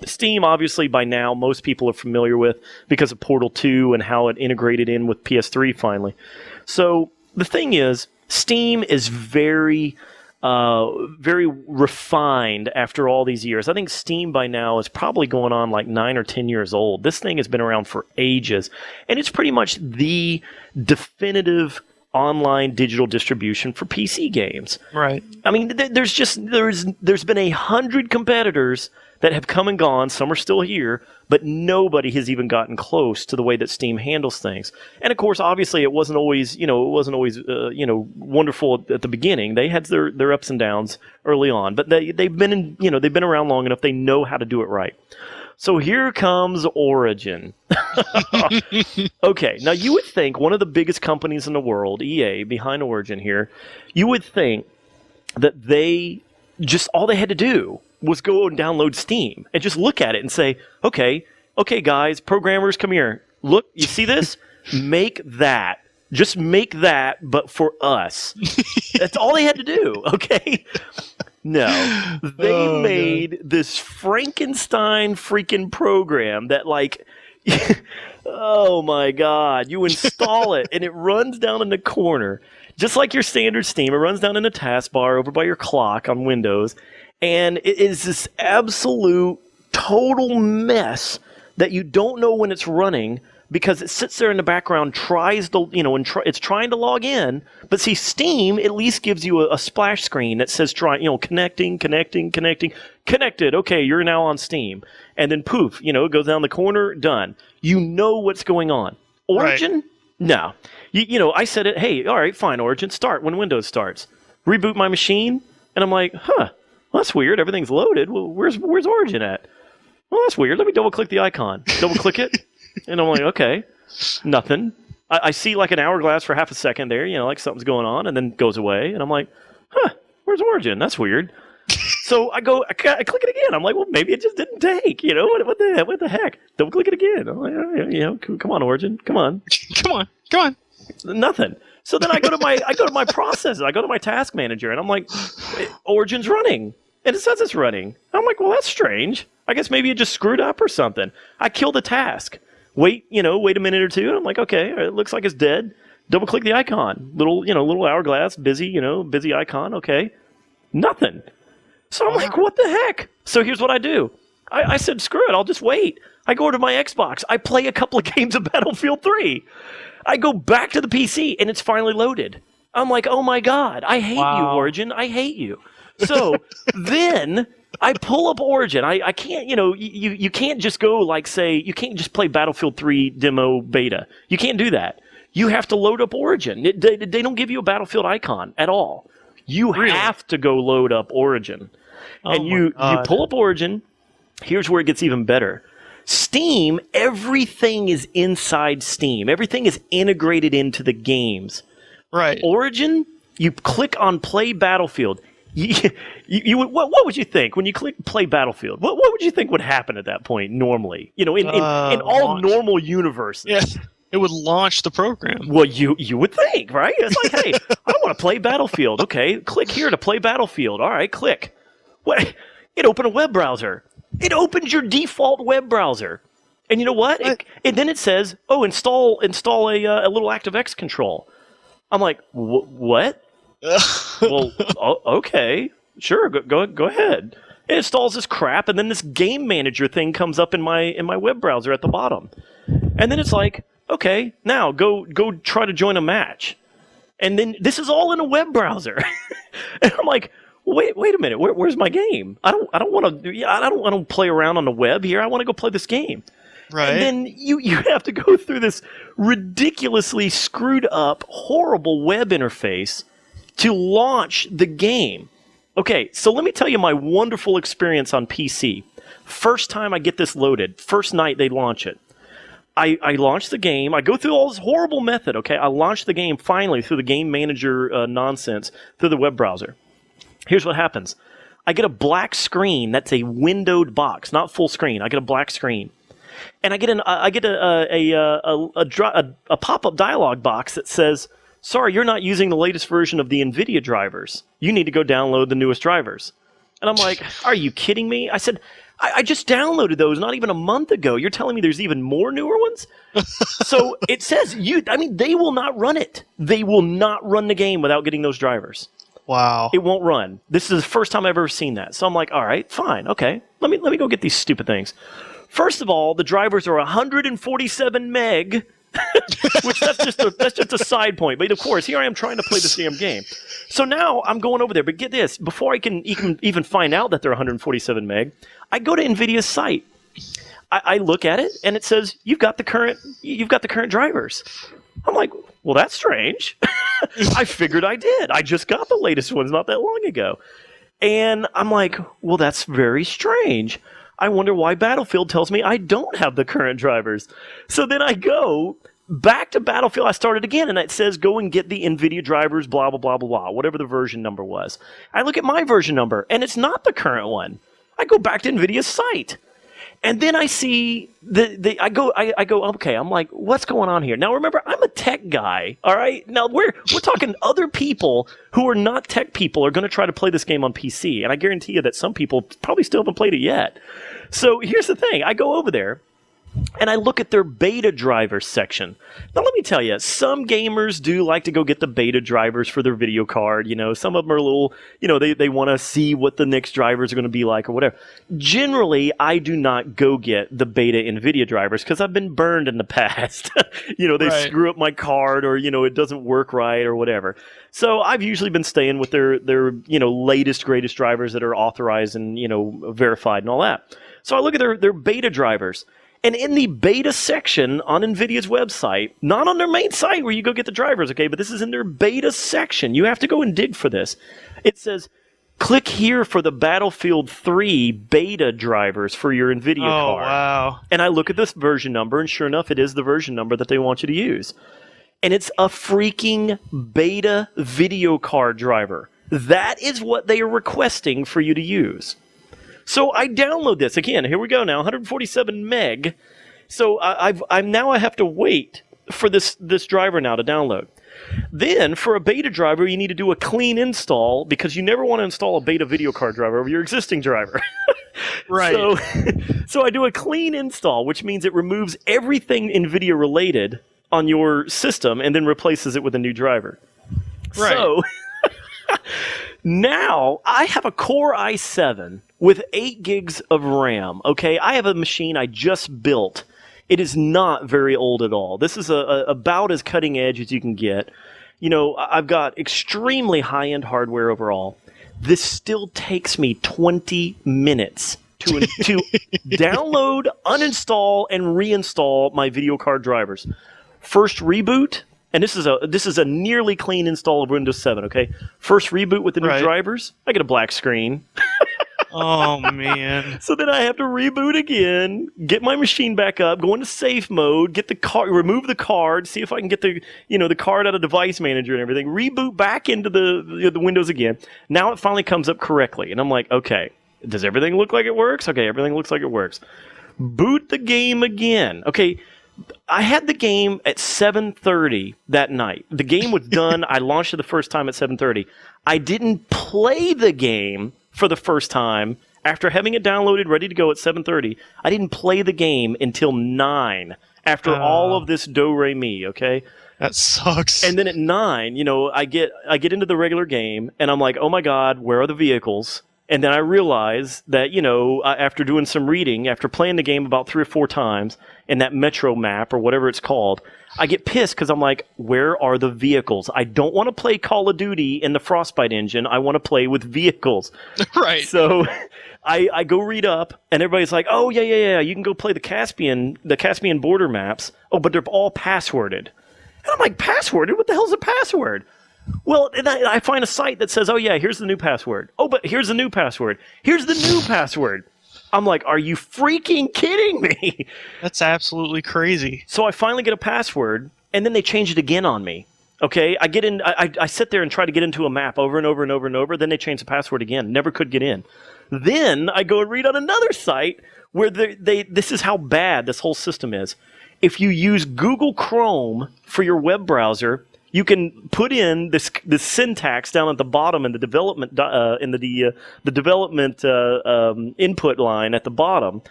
Steam, obviously, by now, most people are familiar with because of Portal 2 and how it integrated in with PS3 finally. So the thing is, Steam is very refined after all these years. I think Steam by now is probably going on like 9 or 10 years old. This thing has been around for ages, and it's pretty much the definitive online digital distribution for PC games. Right. There's been 100 competitors that have come and gone. Some are still here, but nobody has even gotten close to the way that Steam handles things. And of course, obviously, it wasn't always wonderful at the beginning. They had their ups and downs early on, but they've been around long enough. They know how to do it right. So here comes Origin. Okay, now you would think one of the biggest companies in the world, EA, behind Origin here, you would think that all they had to do was go and download Steam and just look at it and say, okay guys, programmers, come here. Look, you see this? Make that. Just make that, but for us. That's all they had to do, okay? No. They made this Frankenstein freaking program that, like, Oh my God. You install it and it runs down in the corner. Just like your standard Steam, it runs down in the taskbar over by your clock on Windows. And it is this absolute total mess that you don't know when it's running because it sits there in the background, tries to, it's trying to log in. But see, Steam at least gives you a splash screen that says, connecting. Connected. Okay, you're now on Steam. And then poof, it goes down the corner, done. You know what's going on. Origin? Right. No. I said it, hey, all right, fine, Origin, start when Windows starts. Reboot my machine, and I'm like, well, that's weird. Everything's loaded. Well, where's Origin at? Well, that's weird. Let me double-click the icon. Double-click it, and I'm like, okay, nothing. I see like an hourglass for half a second there, like something's going on, and then goes away, and I'm like, where's Origin? That's weird. So I click it again. I'm like, well, maybe it just didn't take. What the heck? Double-click it again. I'm like, come on, Origin, come on. Come on. Nothing. So then I go to my processes. I go to my task manager, and I'm like, Origin's running, and it says it's running. I'm like, well, that's strange. I guess maybe it just screwed up or something. I kill the task. Wait a minute or two, and I'm like, okay, it looks like it's dead. Double click the icon. Little hourglass, busy icon. Okay, nothing. So I'm like, what the heck? So here's what I do. I said, screw it. I'll just wait. I go over to my Xbox. I play a couple of games of Battlefield 3. I go back to the PC, and it's finally loaded. I'm like, oh, my God. I hate you, Origin. I hate you. So then I pull up Origin. I can't, you can't just go like, say, you can't just play Battlefield 3 demo beta. You can't do that. You have to load up Origin. They don't give you a Battlefield icon at all. You have to go load up Origin. And you pull up Origin. Here's where it gets even better. Steam, everything is inside Steam. Everything is integrated into the games. Right. Origin, you click on Play Battlefield. What would you think when you click Play Battlefield? What would you think would happen at that point normally? In all normal universes. Yes. It would launch the program. Well, you would think, right? It's like, hey, I want to play Battlefield. Okay, click here to play Battlefield. All right, click. What? It opened a web browser. It opens your default web browser. And you know what? And then it says, install a little ActiveX control. I'm like, what? Well, okay, sure, go ahead. It installs this crap, and then this game manager thing comes up in my web browser at the bottom. And then it's like, okay, now go try to join a match. And then this is all in a web browser. And I'm like, wait a minute, where's my game? I don't want to play around on the web here. I want to go play this game. Right. And then you have to go through this ridiculously screwed up, horrible web interface to launch the game. Okay, so let me tell you my wonderful experience on PC. First time I get this loaded, first night they launch it. I launch the game. I go through all this horrible method, okay? I launch the game finally through the game manager nonsense through the web browser. Here's what happens. I get a black screen that's a windowed box, not full screen. I get a black screen. And I get a pop-up dialog box that says, sorry, you're not using the latest version of the NVIDIA drivers. You need to go download the newest drivers. And I'm like, are you kidding me? I said, I just downloaded those not even a month ago. You're telling me there's even more newer ones? So it says, they will not run it. They will not run the game without getting those drivers. Wow. It won't run. This is the first time I've ever seen that. So I'm like, all right, fine, okay. Let me go get these stupid things. First of all, the drivers are 147 meg, which that's just a side point. But of course, here I am trying to play this damn game. So now I'm going over there. But get this, before I can even find out that they're 147 meg, I go to NVIDIA's site. I look at it, and it says you've got the current drivers. I'm like, well, that's strange. I figured I did. I just got the latest ones not that long ago. And I'm like, well, that's very strange. I wonder why Battlefield tells me I don't have the current drivers. So then I go back to Battlefield. I started again, and it says go and get the NVIDIA drivers, blah, blah, blah, blah, blah, whatever the version number was. I look at my version number, and it's not the current one. I go back to NVIDIA's site. And then I see I go, okay, I'm like, what's going on here? Now remember, I'm a tech guy, all right? Now we're talking other people who are not tech people are going to try to play this game on PC, and I guarantee you that some people probably still haven't played it yet. So here's the thing. I go over there, and I look at their beta drivers section. Now, let me tell you, some gamers do like to go get the beta drivers for their video card. You know, some of them are a little, you know, they want to see what the next drivers are going to be like or whatever. Generally, I do not go get the beta NVIDIA drivers because I've been burned in the past. You know, they screw up my card, or, you know, it doesn't work right or whatever. So I've usually been staying with their you know, latest, greatest drivers that are authorized and, you know, verified and all that. So I look at their beta drivers. And in the beta section on NVIDIA's website, not on their main site where you go get the drivers, okay, but this is in their beta section. You have to go and dig for this. It says, click here for the Battlefield 3 beta drivers for your NVIDIA card. Oh, wow. And I look at this version number, and sure enough, it is the version number that they want you to use. And it's a freaking beta video card driver. That is what they are requesting for you to use. So I download this. Again, here we go now, 147 meg. So I have to wait for this driver now to download. Then, for a beta driver, you need to do a clean install because you never want to install a beta video card driver over your existing driver. Right. So I do a clean install, which means it removes everything NVIDIA related on your system and then replaces it with a new driver. Right. So now I have a Core i7 with 8 gigs of RAM. Okay, I have a machine I just built. It is not very old at all. This is about as cutting edge as you can get. You know, I've got extremely high-end hardware overall. This still takes me 20 minutes to download, uninstall, and reinstall my video card drivers. First reboot, and this is a nearly clean install of Windows 7, okay? First reboot with the new drivers, I get a black screen. Oh, man. So then I have to reboot again, get my machine back up, go into safe mode, get the card, remove the card, see if I can get the card out of Device Manager and everything, reboot back into the Windows again. Now it finally comes up correctly, and I'm like, okay, does everything look like it works? Okay, everything looks like it works. Boot the game again. Okay, I had the game at 7:30 that night. The game was done. I launched it the first time at 7:30. I didn't play the game for the first time after having it downloaded, ready to go at 7:30. I didn't play the game until 9 after all of this do-re-mi, okay? That sucks. And then at 9, you know, I get into the regular game, and I'm like, oh my God, where are the vehicles? And then I realize that, you know, after doing some reading, after playing the game about 3 or 4 times in that Metro map or whatever it's called, I get pissed because I'm like, where are the vehicles? I don't want to play Call of Duty in the Frostbite engine. I want to play with vehicles. Right. So I go read up, and everybody's like, oh, yeah. You can go play the Caspian border maps. Oh, but they're all passworded. And I'm like, passworded? What the hell's a password? Well, and I find a site that says, oh, yeah, here's the new password. Oh, but here's the new password. Here's the new password. I'm like, are you freaking kidding me? That's absolutely crazy. So I finally get a password, and then they change it again on me. Okay, I get in. I sit there and try to get into a map over and over and over and over. Then they change the password again. Never could get in. Then I go and read on another site where this is how bad this whole system is. If you use Google Chrome for your web browser, you can put in this syntax down at the bottom in the development input line at the bottom.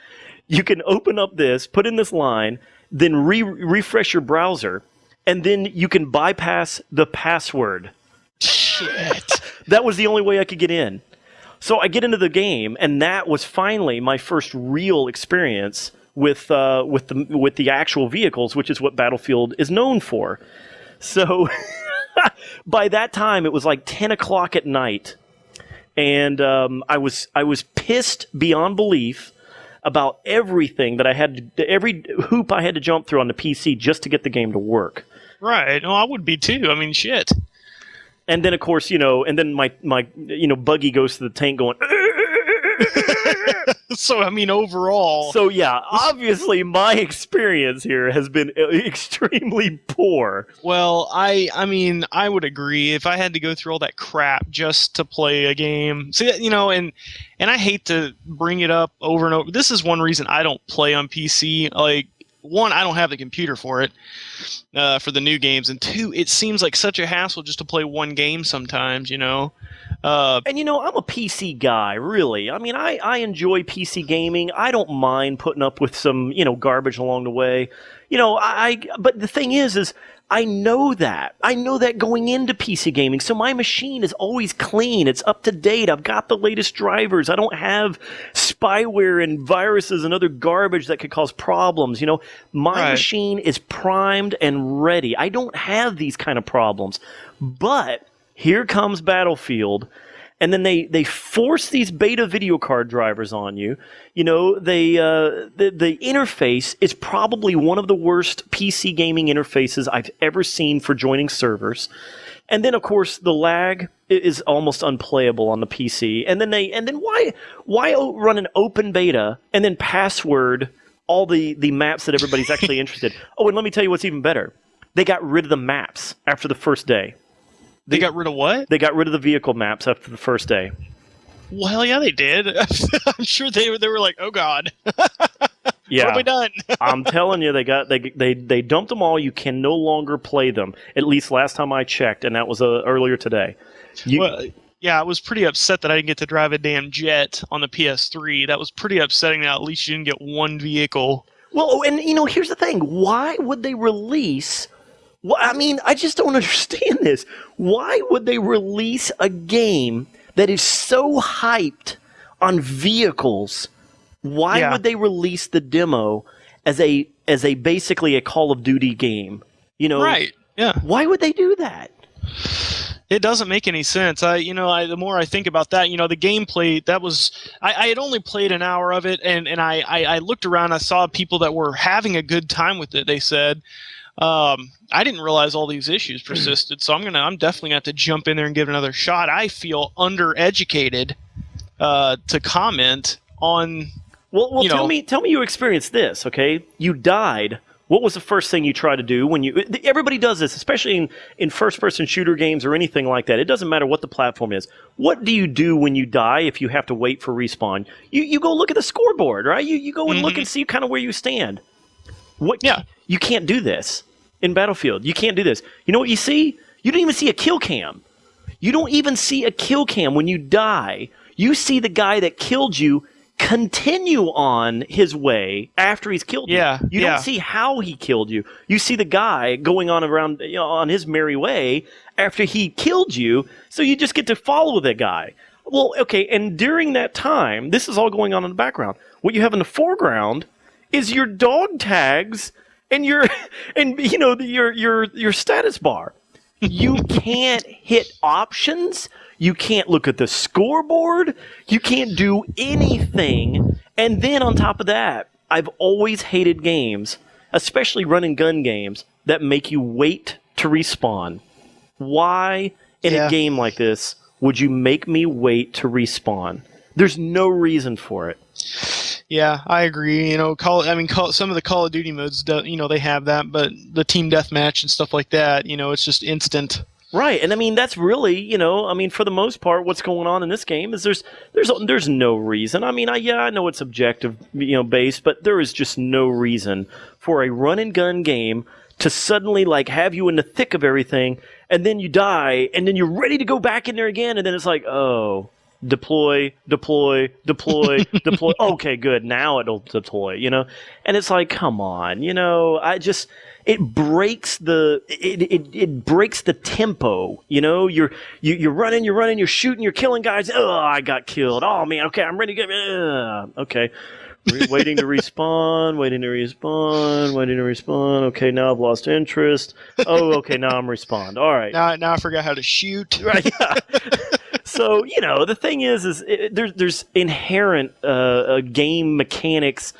You can open up this, put in this line, then refresh your browser, and then you can bypass the password. Shit. That was the only way I could get in. So I get into the game, and that was finally my first real experience with the actual vehicles, which is what Battlefield is known for. So by that time, it was like 10 o'clock at night, and I was pissed beyond belief about everything that I had to, every hoop I had to jump through on the PC just to get the game to work. Right. No, I would be too. I mean, shit. And then, of course, and then my buggy goes to the tank going. So, I mean, overall. So, yeah, obviously my experience here has been extremely poor. Well, I mean, I would agree. If I had to go through all that crap just to play a game. See, and I hate to bring it up over and over. This is one reason I don't play on PC. Like, one, I don't have the computer for it, for the new games, and two, it seems like such a hassle just to play one game sometimes, And I'm a PC guy, really. I mean, I enjoy PC gaming. I don't mind putting up with some, garbage along the way. But the thing is I know that. I know that going into PC gaming. So my machine is always clean. It's up to date. I've got the latest drivers. I don't have spyware and viruses and other garbage that could cause problems. My machine is primed and ready. I don't have these kind of problems. But here comes Battlefield. And then they force these beta video card drivers on you. The interface is probably one of the worst PC gaming interfaces I've ever seen for joining servers. And then, of course, the lag is almost unplayable on the PC. And then why run an open beta and then password all the maps that everybody's actually interested? Oh, and let me tell you what's even better. They got rid of the maps after the first day. They got rid of what? They got rid of the vehicle maps after the first day. Well, hell yeah, they did. I'm sure they were like, oh god. Yeah. What have we done? I'm telling you, they dumped them all. You can no longer play them. At least last time I checked, and that was earlier today. I was pretty upset that I didn't get to drive a damn jet on the PS3. That was pretty upsetting. That at least you didn't get one vehicle. Well, and here's the thing: why would they release? Well, I mean, I just don't understand this. Why would they release a game that is so hyped on vehicles? Why would they release the demo as a basically a Call of Duty game? Right? Yeah. Why would they do that? It doesn't make any sense. The more I think about that, the gameplay, that was, I had only played an hour of it, and I looked around, I saw people that were having a good time with it, they said. I didn't realize all these issues persisted, so I'm definitely gonna have to jump in there and give it another shot. I feel undereducated to comment on. Well, tell me you experienced this. Okay, you died. What was the first thing you tried to do when you? Everybody does this, especially in first-person shooter games or anything like that. It doesn't matter what the platform is. What do you do when you die if you have to wait for respawn? You go look at the scoreboard, right? You go and look and see kind of where you stand. You can't do this in Battlefield. You can't do this. You know what you see? You don't even see a kill cam. You don't even see a kill cam when you die. You see the guy that killed you continue on his way after he's killed you. You don't see how he killed you. You see the guy going on around on his merry way after he killed you, so you just get to follow the guy. Well, okay, and during that time, this is all going on in the background. What you have in the foreground is your dog tags and your status bar. You can't hit options. You can't look at the scoreboard. You can't do anything. And then on top of that, I've always hated games, especially run and gun games, that make you wait to respawn. Why in a game like this would you make me wait to respawn? There's no reason for it. Yeah, I agree. Some of the Call of Duty modes, they have that, but the team deathmatch and stuff like that, it's just instant. Right, and I mean that's really, for the most part, what's going on in this game is there's no reason. I mean, I know it's objective, based, but there is just no reason for a run and gun game to suddenly have you in the thick of everything, and then you die, and then you're ready to go back in there again, and then it's like, oh, deploy. Okay, good. Now it'll deploy, and it's like, come on, it breaks the it breaks the tempo. You're running, you're shooting, you're killing guys. Oh, I got killed. Oh man, okay, I'm ready to go. Okay. Waiting to respawn. Okay, now I've lost interest. Oh, okay, now I'm respawned. All right. Now I forgot how to shoot. Right. Yeah. So the thing is there's inherent game mechanics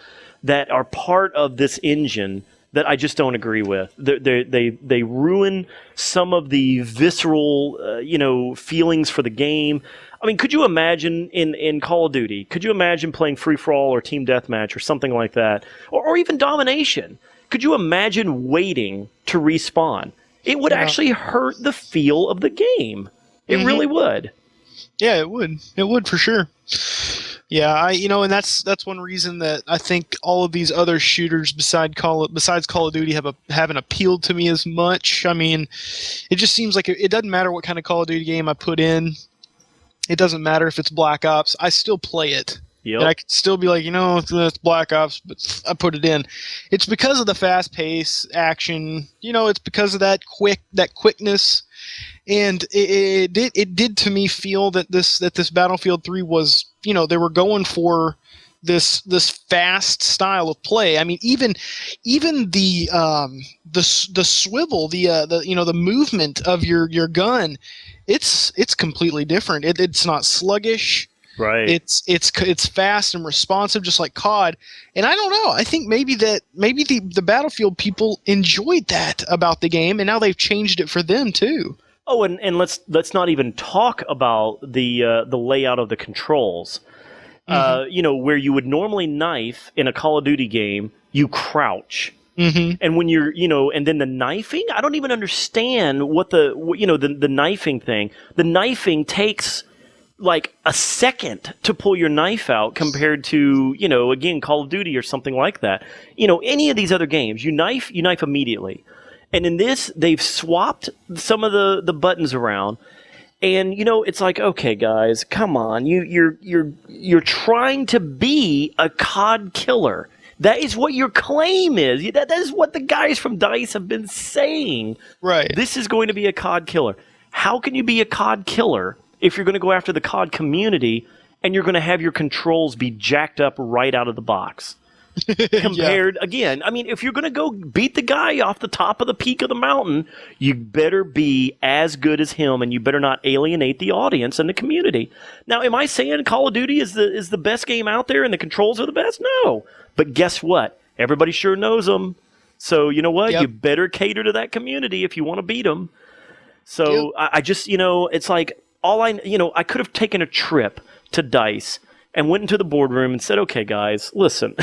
that are part of this engine that I just don't agree with. They ruin some of the visceral feelings for the game. I mean, could you imagine in Call of Duty? Could you imagine playing free for all or team deathmatch or something like that, or even domination? Could you imagine waiting to respawn? It would actually hurt the feel of the game. It really would. Yeah, it would. It would for sure. Yeah, and that's one reason that I think all of these other shooters besides Call of Duty haven't appealed to me as much. I mean, it just seems like it doesn't matter what kind of Call of Duty game I put in. It doesn't matter if it's Black Ops. I still play it. Yep. And I could still be like, it's Black Ops, but I put it in. It's because of the fast pace, action. It's because of that quickness. And it did to me feel that this Battlefield 3 was, they were going for this fast style of play. I mean, even the swivel, the movement of your gun, it's completely different. It's not sluggish. Right. It's fast and responsive, just like COD. And I don't know. I think maybe the Battlefield people enjoyed that about the game, and now they've changed it for them too. Oh, and let's not even talk about the layout of the controls. Mm-hmm. Where you would normally knife in a Call of Duty game, you crouch. Mm-hmm. And when you're, and then the knifing, I don't even understand the knifing thing. The knifing takes like a second to pull your knife out compared to, again, Call of Duty or something like that. Any of these other games, you knife immediately. And in this, they've swapped some of the buttons around. And it's like, okay, guys, come on, you're trying to be a COD killer. That is what your claim is. That is what the guys from DICE have been saying. Right. This is going to be a COD killer. How can you be a COD killer if you're going to go after the COD community and you're going to have your controls be jacked up right out of the box? Compared, again, I mean, if you're going to go beat the guy off the top of the peak of the mountain, you better be as good as him, and you better not alienate the audience and the community. Now, am I saying Call of Duty is the best game out there and the controls are the best? No. But guess what? Everybody sure knows them. So, you know what? Yep. You better cater to that community if you want to beat them. So, Yep. I just, it's like, I could have taken a trip to DICE and went into the boardroom and said, okay, guys, listen,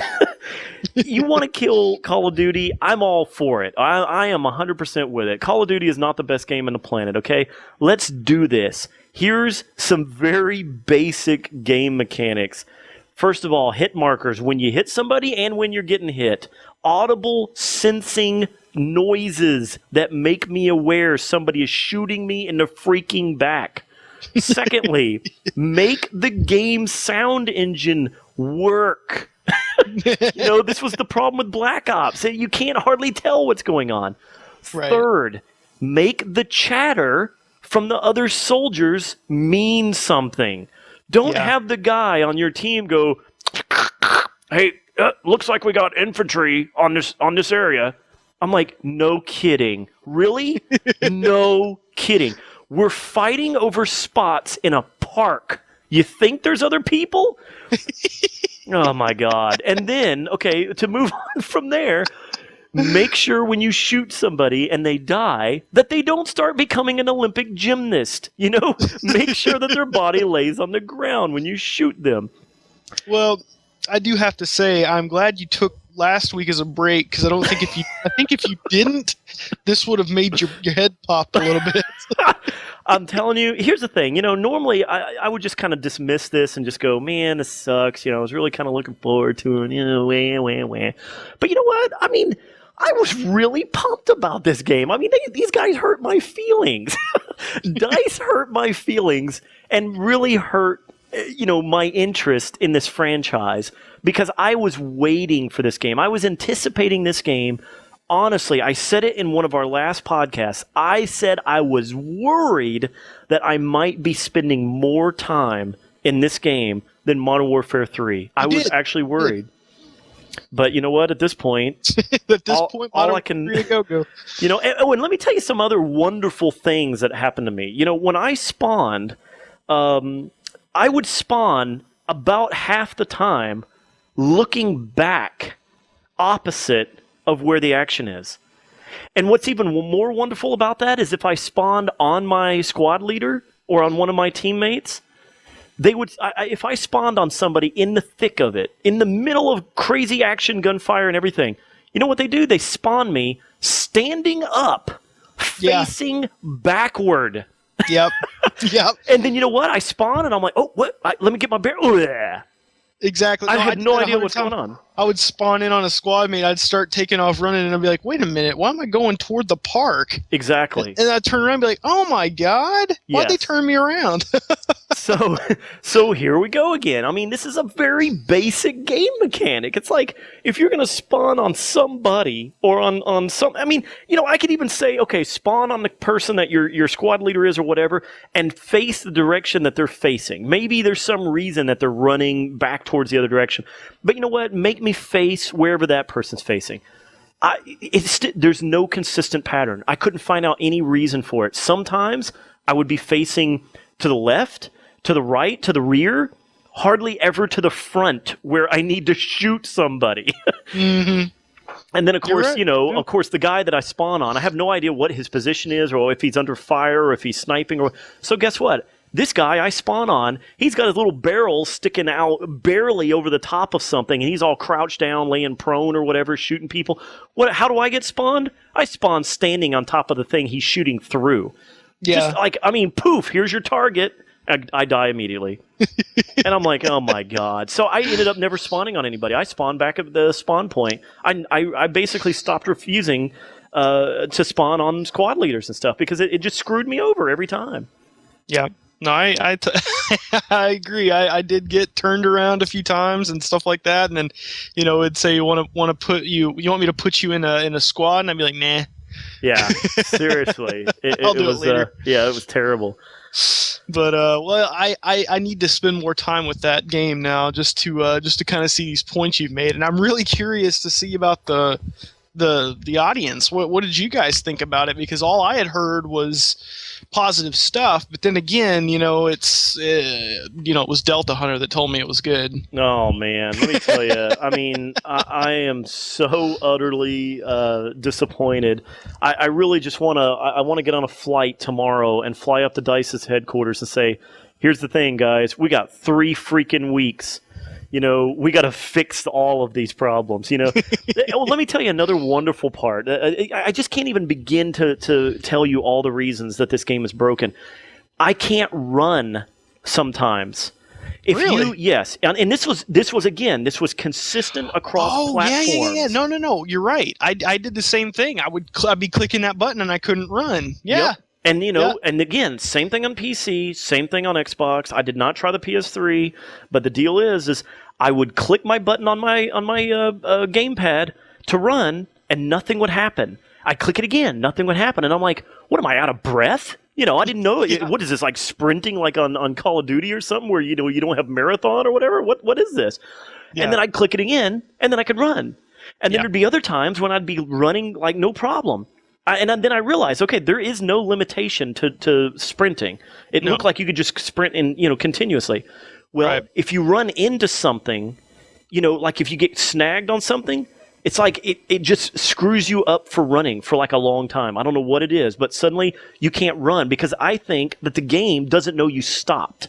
you want to kill Call of Duty? I'm all for it. I am 100% with it. Call of Duty is not the best game on the planet, okay? Let's do this. Here's some very basic game mechanics. First of all, hit markers. When you hit somebody and when you're getting hit. Audible sensing noises that make me aware somebody is shooting me in the freaking back. Secondly, make the game sound engine work. This was the problem with Black Ops. You can't hardly tell what's going on. Right. Third, make the chatter from the other soldiers mean something. Don't have the guy on your team go, hey, looks like we got infantry on this area. I'm like, no kidding. Really? No kidding. We're fighting over spots in a park. You think there's other people? Oh, my God. And then, okay, to move on from there, make sure when you shoot somebody and they die, that they don't start becoming an Olympic gymnast. Make sure that their body lays on the ground when you shoot them. Well, I do have to say, I'm glad you took last week as a break, because I think if you didn't, this would have made your head pop a little bit. I'm telling you, here's the thing. Normally I would just kind of dismiss this and just go, man, this sucks. I was really kind of looking forward to it. Wah. But you know what? I mean, I was really pumped about this game. I mean, these guys hurt my feelings. DICE hurt my feelings and really hurt, my interest in this franchise, because I was waiting for this game. I was anticipating this game. Honestly, I said it in one of our last podcasts. I said I was worried that I might be spending more time in this game than Modern Warfare 3. I was actually worried. But you know what? At this point, all I can, go. And let me tell you some other wonderful things that happened to me. When I spawned, I would spawn about half the time looking back opposite of where the action is. And what's even more wonderful about that is if I spawned on my squad leader or on one of my teammates, if I spawned on somebody in the thick of it, in the middle of crazy action, gunfire and everything, you know what they do? They spawn me standing up, facing backward. Yep. And then you know what? I spawn and I'm like, oh, what? Let me get my bear. Exactly. I had did no that idea 100 what's times. going on. I would spawn in on a squad mate. I'd start taking off running, and I'd be like, "Wait a minute, why am I going toward the park?" Exactly. And I'd turn around and be like, "Oh my god, why'd they Yes. turn me around?" So here we go again. I mean, this is a very basic game mechanic. It's like if you're going to spawn on somebody or on some, I mean, I could even say, okay, spawn on the person that your squad leader is or whatever, and face the direction that they're facing. Maybe there's some reason that they're running back towards the other direction. But you know what? Make me face wherever that person's facing. There's no consistent pattern. I couldn't find out any reason for it. Sometimes I would be facing to the left, to the right, to the rear, hardly ever to the front where I need to shoot somebody. Mm-hmm. And then, of course, right. of course, the guy that I spawn on, I have no idea what his position is or if he's under fire or if he's sniping. So guess what? This guy I spawn on, he's got his little barrel sticking out barely over the top of something, and he's all crouched down, laying prone or whatever, shooting people. How do I get spawned? I spawn standing on top of the thing he's shooting through. Yeah. Just poof, here's your target. I die immediately. And I'm like, oh my god. So I ended up never spawning on anybody. I spawned back at the spawn point. I basically stopped refusing to spawn on squad leaders and stuff because it just screwed me over every time. Yeah. No, I agree. I did get turned around a few times and stuff like that, and then, it'd say you want me to put you in a squad, and I'd be like, nah. Yeah, seriously. I'll do it later. It was terrible. But I need to spend more time with that game now just to kind of see these points you've made, and I'm really curious to see about the audience. What did you guys think about it? Because all I had heard was positive stuff, but then again, it was Delta Hunter that told me it was good. Oh man, let me tell you. I mean, I am so utterly disappointed. I really just want to get on a flight tomorrow and fly up to DICE's headquarters and say, here's the thing, guys, we got 3 freaking weeks. We got to fix all of these problems. Well, let me tell you another wonderful part. I just can't even begin to tell you all the reasons that this game is broken. I can't run sometimes. Really? Yes, and this was consistent across platforms. Yeah. No. You're right. I did the same thing. I'd be clicking that button and I couldn't run. Yeah. Yep. And and again, same thing on PC, same thing on Xbox. I did not try the PS3, but the deal is I would click my button on my gamepad to run, and nothing would happen. I click it again, nothing would happen, and I'm like, what am I, out of breath? I didn't know. Yeah. What is this, like sprinting like on Call of Duty or something where you don't have marathon or whatever? What is this? Yeah. And then I'd click it again, and then I could run. And then there'd be other times when I'd be running like no problem. And then I realized, okay, there is no limitation to sprinting. It looked like you could just sprint continuously. Well, if you run into something, like if you get snagged on something, it's like it just screws you up for running for like a long time. I don't know what it is, but suddenly you can't run because I think that the game doesn't know you stopped.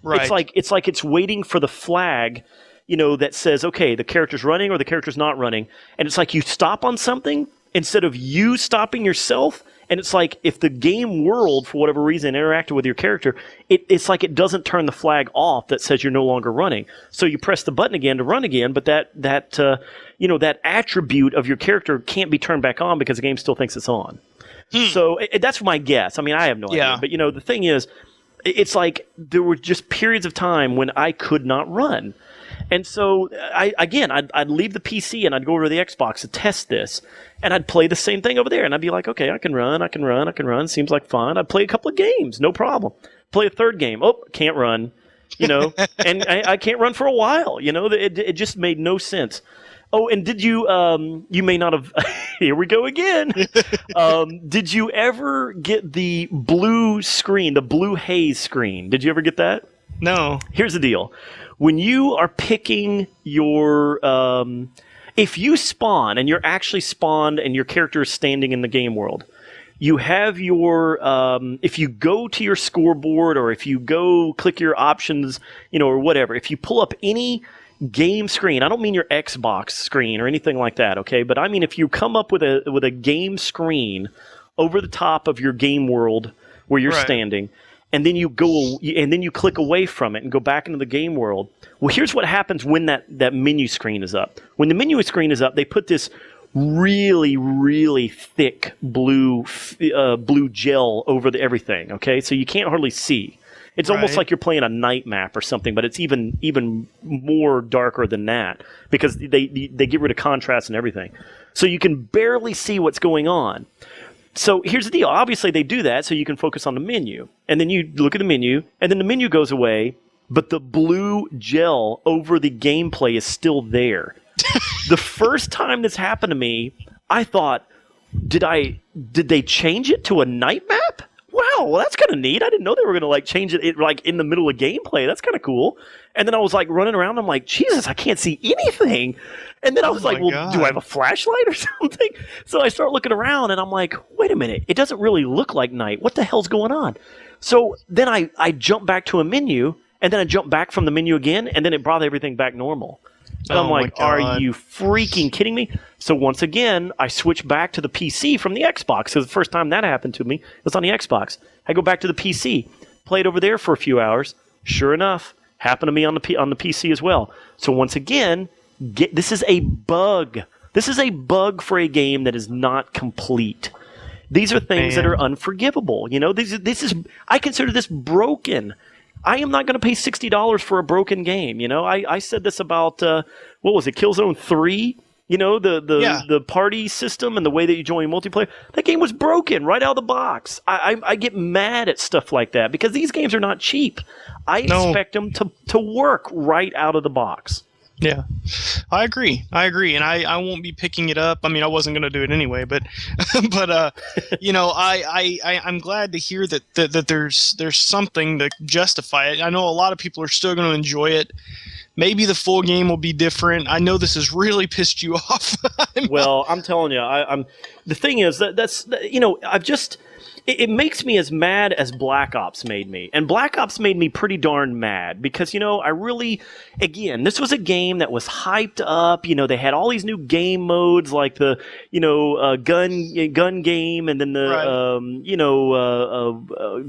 Right. It's like it's waiting for the flag, that says, okay, the character's running or the character's not running. And it's like you stop on something instead of you stopping yourself. And it's like if the game world, for whatever reason, interacted with your character, it's like it doesn't turn the flag off that says you're no longer running. So you press the button again to run again, but that attribute of your character can't be turned back on because the game still thinks it's on. So that's my guess. I mean, I have no idea. But the thing is, it's like there were just periods of time when I could not run. And so, I'd leave the PC and I'd go over to the Xbox to test this. And I'd play the same thing over there. And I'd be like, okay, I can run. Seems like fun. I'd play a couple of games, no problem. Play a third game. Oh, can't run. And I can't run for a while. It just made no sense. Oh, and did you, you may not have, here we go again. Did you ever get the blue screen, the blue haze screen? Did you ever get that? No. Here's the deal. When you are picking your, if you spawn and you're actually spawned and your character is standing in the game world, you have your, if you go to your scoreboard or if you go click your options, or whatever, if you pull up any game screen, I don't mean your Xbox screen or anything like that, okay? But I mean if you come up with a game screen over the top of your game world where you're standing, and then you click away from it and go back into the game world. Well, here's what happens when that menu screen is up. When the menu screen is up, they put this really, really thick blue gel over everything. Okay, so you can't hardly see. It's almost like you're playing a night map or something, but it's even more darker than that because they get rid of contrast and everything. So you can barely see what's going on. So here's the deal. Obviously, they do that so you can focus on the menu. And then you look at the menu, and then the menu goes away, but the blue gel over the gameplay is still there. The first time this happened to me, I thought, did they change it to a night map? Wow, well, that's kind of neat. I didn't know they were going to change it in the middle of gameplay. That's kind of cool. And then I was running around. I'm like, Jesus, I can't see anything. And then I was like, well, God. Do I have a flashlight or something? So I start looking around and I'm like, wait a minute. It doesn't really look like night. What the hell's going on? So then I jump back to a menu and then I jump back from the menu again and then it brought everything back normal. And I'm like, are you freaking kidding me? So once again, I switch back to the PC from the Xbox. So the first time that happened to me, it was on the Xbox. I go back to the PC, played over there for a few hours. Sure enough, happened to me on the PC as well. So once again, this is a bug. This is a bug for a game that is not complete. These are things that are unforgivable. I consider this broken. I am not going to pay $60 for a broken game. I said this about what was it, Killzone 3? The party system and the way that you join multiplayer. That game was broken right out of the box. I get mad at stuff like that because these games are not cheap. I expect them to work right out of the box. Yeah, I agree, and I won't be picking it up. I mean, I wasn't going to do it anyway, but I'm glad to hear that there's something to justify it. I know a lot of people are still going to enjoy it. Maybe the full game will be different. I know this has really pissed you off. Well, I'm telling you, I'm. The thing is I've just. It makes me as mad as Black Ops made me. And Black Ops made me pretty darn mad because, I really, again, this was a game that was hyped up. They had all these new game modes like the, gun game and then the,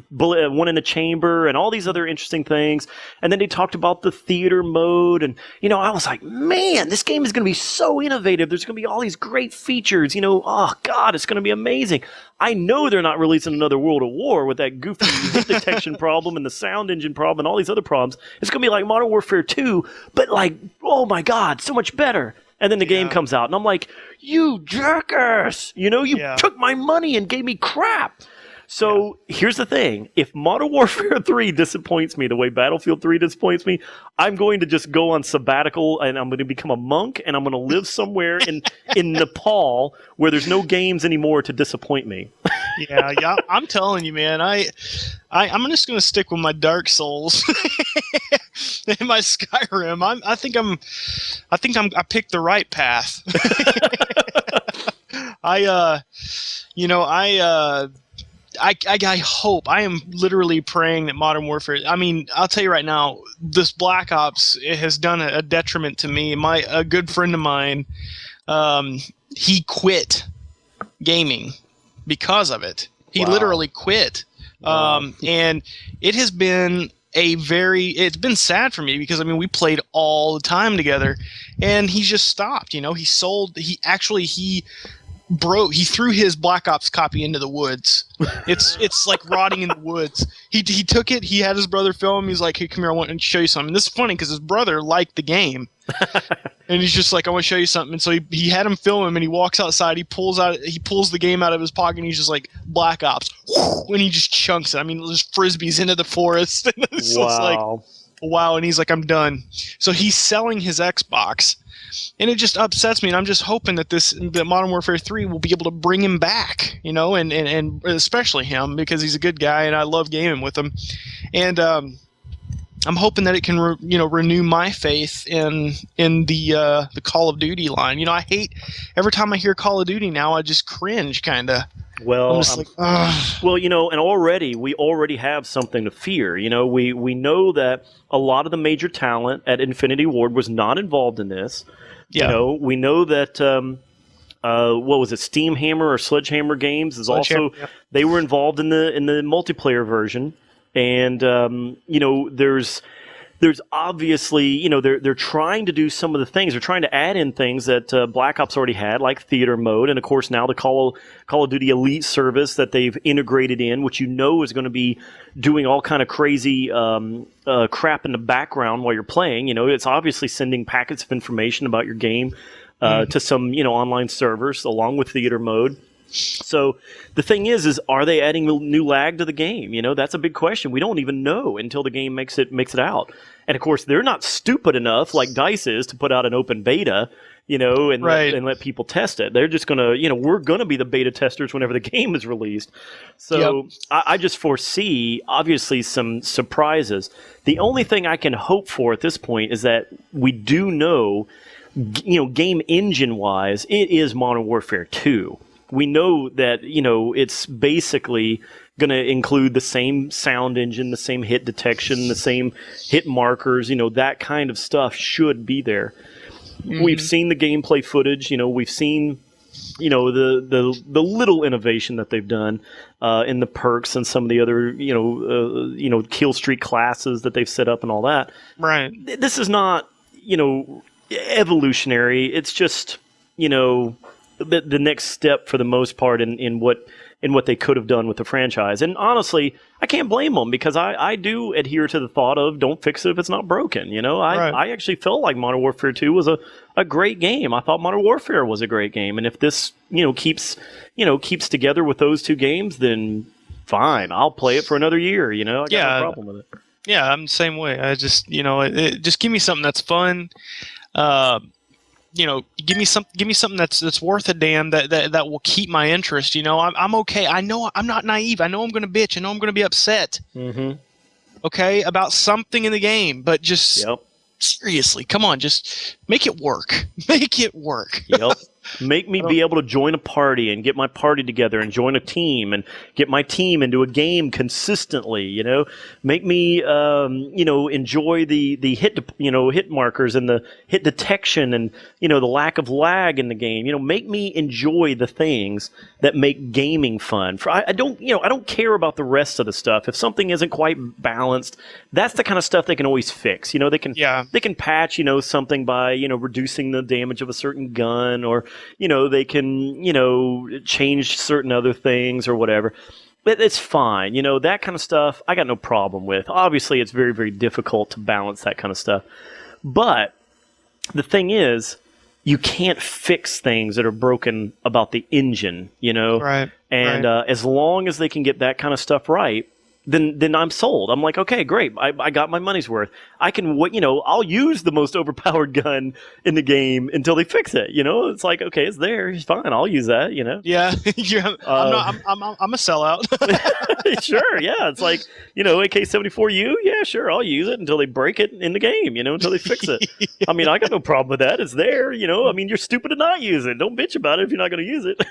bullet, one in a chamber and all these other interesting things. And then they talked about the theater mode. And, I was like, man, this game is going to be so innovative. There's going to be all these great features. Oh, God, it's going to be amazing. I know they're not releasing another World of War with that goofy hit detection problem and the sound engine problem and all these other problems. It's going to be like Modern Warfare 2, but oh my God, so much better. And then the game comes out, and I'm like, you jackass! You took my money and gave me crap. So here's the thing. If Modern Warfare 3 disappoints me the way Battlefield 3 disappoints me, I'm going to just go on sabbatical and I'm going to become a monk and I'm going to live somewhere in Nepal where there's no games anymore to disappoint me. Yeah, I'm telling you, man. I'm just going to stick with my Dark Souls and my Skyrim. I picked the right path. I hope, I am literally praying that Modern Warfare, I mean, I'll tell you right now, this Black Ops, it has done a detriment to me. A good friend of mine, he quit gaming because of it. He literally quit. And it has been it's been sad for me because, I mean, we played all the time together and he just stopped, he threw his Black Ops copy into the woods. It's like rotting in the woods. He took it. He had his brother film him. He's like, hey, come here. I want to show you something. And this is funny because his brother liked the game. And he's just like, I want to show you something. And so he had him film him and he walks outside. He pulls the game out of his pocket and he's just like, Black Ops. And he just chunks it. I mean, there's frisbees into the forest. And it's just like, wow. And he's like, I'm done. So he's selling his Xbox. And it just upsets me, and I'm just hoping that Modern Warfare 3 will be able to bring him back, and especially him because he's a good guy and I love gaming with him, and I'm hoping that it can renew my faith in the Call of Duty line. I hate every time I hear Call of Duty now, I just cringe kind of. Well, and we already have something to fear. We know that a lot of the major talent at Infinity Ward was not involved in this. Yeah. We know that what was it, Steamhammer or Sledgehammer Games is also they were involved in the multiplayer version. And there's obviously, they're trying to do some of the things. They're trying to add in things that Black Ops already had, like theater mode, and of course now the Call of Duty Elite service that they've integrated in, which is going to be doing all kind of crazy crap in the background while you're playing. It's obviously sending packets of information about your game to some online servers along with theater mode. So the thing is are they adding new lag to the game? That's a big question. We don't even know until the game makes it out. And of course, they're not stupid enough like DICE is to put out an open beta, and let people test it. They're just gonna, we're gonna be the beta testers whenever the game is released. So I just foresee obviously some surprises. The only thing I can hope for at this point is that we do know, game engine wise, it is Modern Warfare 2. We know that, it's basically going to include the same sound engine, the same hit detection, the same hit markers, that kind of stuff should be there. Mm-hmm. We've seen the gameplay footage, we've seen, the little innovation that they've done in the perks and some of the other, kill streak classes that they've set up and all that. Right. This is not, evolutionary. It's just, the next step for the most part in what they could have done with the franchise. And honestly, I can't blame them because I do adhere to the thought of don't fix it if it's not broken. I actually felt like Modern Warfare 2 was a great game. I thought Modern Warfare was a great game. And if this, keeps together with those two games, then fine. I'll play it for another year. I got no problem with it. Yeah, I'm the same way. I just, just give me something that's fun. Give me something that's worth a damn that will keep my interest. I'm okay. I know I'm not naive. I know I'm going to bitch. I know I'm going to be upset. Mm-hmm. Okay, about something in the game, but just seriously, come on, just make it work. Make it work. Yep. Make me be able to join a party and get my party together and join a team and get my team into a game consistently. Make me enjoy the hit markers and the hit detection and the lack of lag in the game. Make me enjoy the things that make gaming fun. I don't care about the rest of the stuff. If something isn't quite balanced, that's the kind of stuff they can always fix. They can patch something by reducing the damage of a certain gun, or they can, change certain other things or whatever. But it's fine. That kind of stuff I got no problem with. Obviously, it's very, very difficult to balance that kind of stuff. But the thing is, you can't fix things that are broken about the engine, Right. And as long as they can get that kind of stuff right, then I'm sold. I'm like, okay, great. I got my money's worth. I can, I'll use the most overpowered gun in the game until they fix it. It's like, okay, it's there. It's fine. I'll use that. Yeah, I'm a sellout. Sure, yeah. It's like, AK-74U. Yeah, sure. I'll use it until they break it in the game. Until they fix it. I mean, I got no problem with that. It's there. I mean, you're stupid to not use it. Don't bitch about it if you're not going to use it.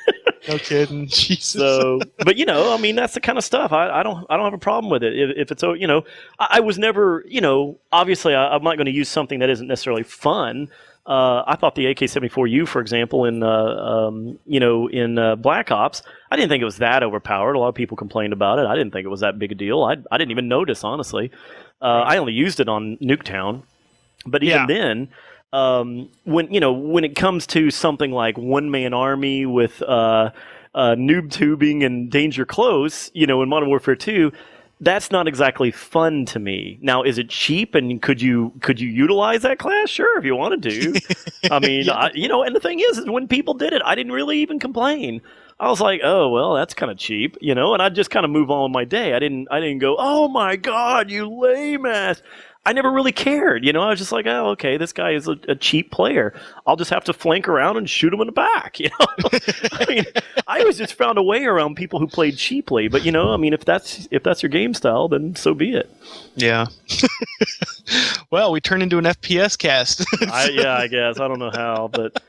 No kidding. Jesus. So, but I mean, that's the kind of stuff. I don't have a problem with it. If it's, I was never, obviously I'm not going to use something that isn't necessarily fun. I thought the AK-74U, for example, in Black Ops, I didn't think it was that overpowered. A lot of people complained about it. I didn't think it was that big a deal. I didn't even notice, honestly. I only used it on Nuketown. But even then, when it comes to something like one-man army with noob tubing and danger close, in Modern Warfare 2, that's not exactly fun to me. Now, is it cheap, and could you utilize that class? Sure, if you wanted to. I mean, and the thing is when people did it, I didn't really even complain. I was like, oh, well, that's kind of cheap, and I'd just kind of move on with my day. I didn't go, oh my God, you lame ass. I never really cared, I was just like, oh, okay, this guy is a cheap player. I'll just have to flank around and shoot him in the back, I mean, I always just found a way around people who played cheaply. But I mean, if that's your game style, then so be it. Yeah. Well, we turned into an FPS cast. I guess I don't know how, but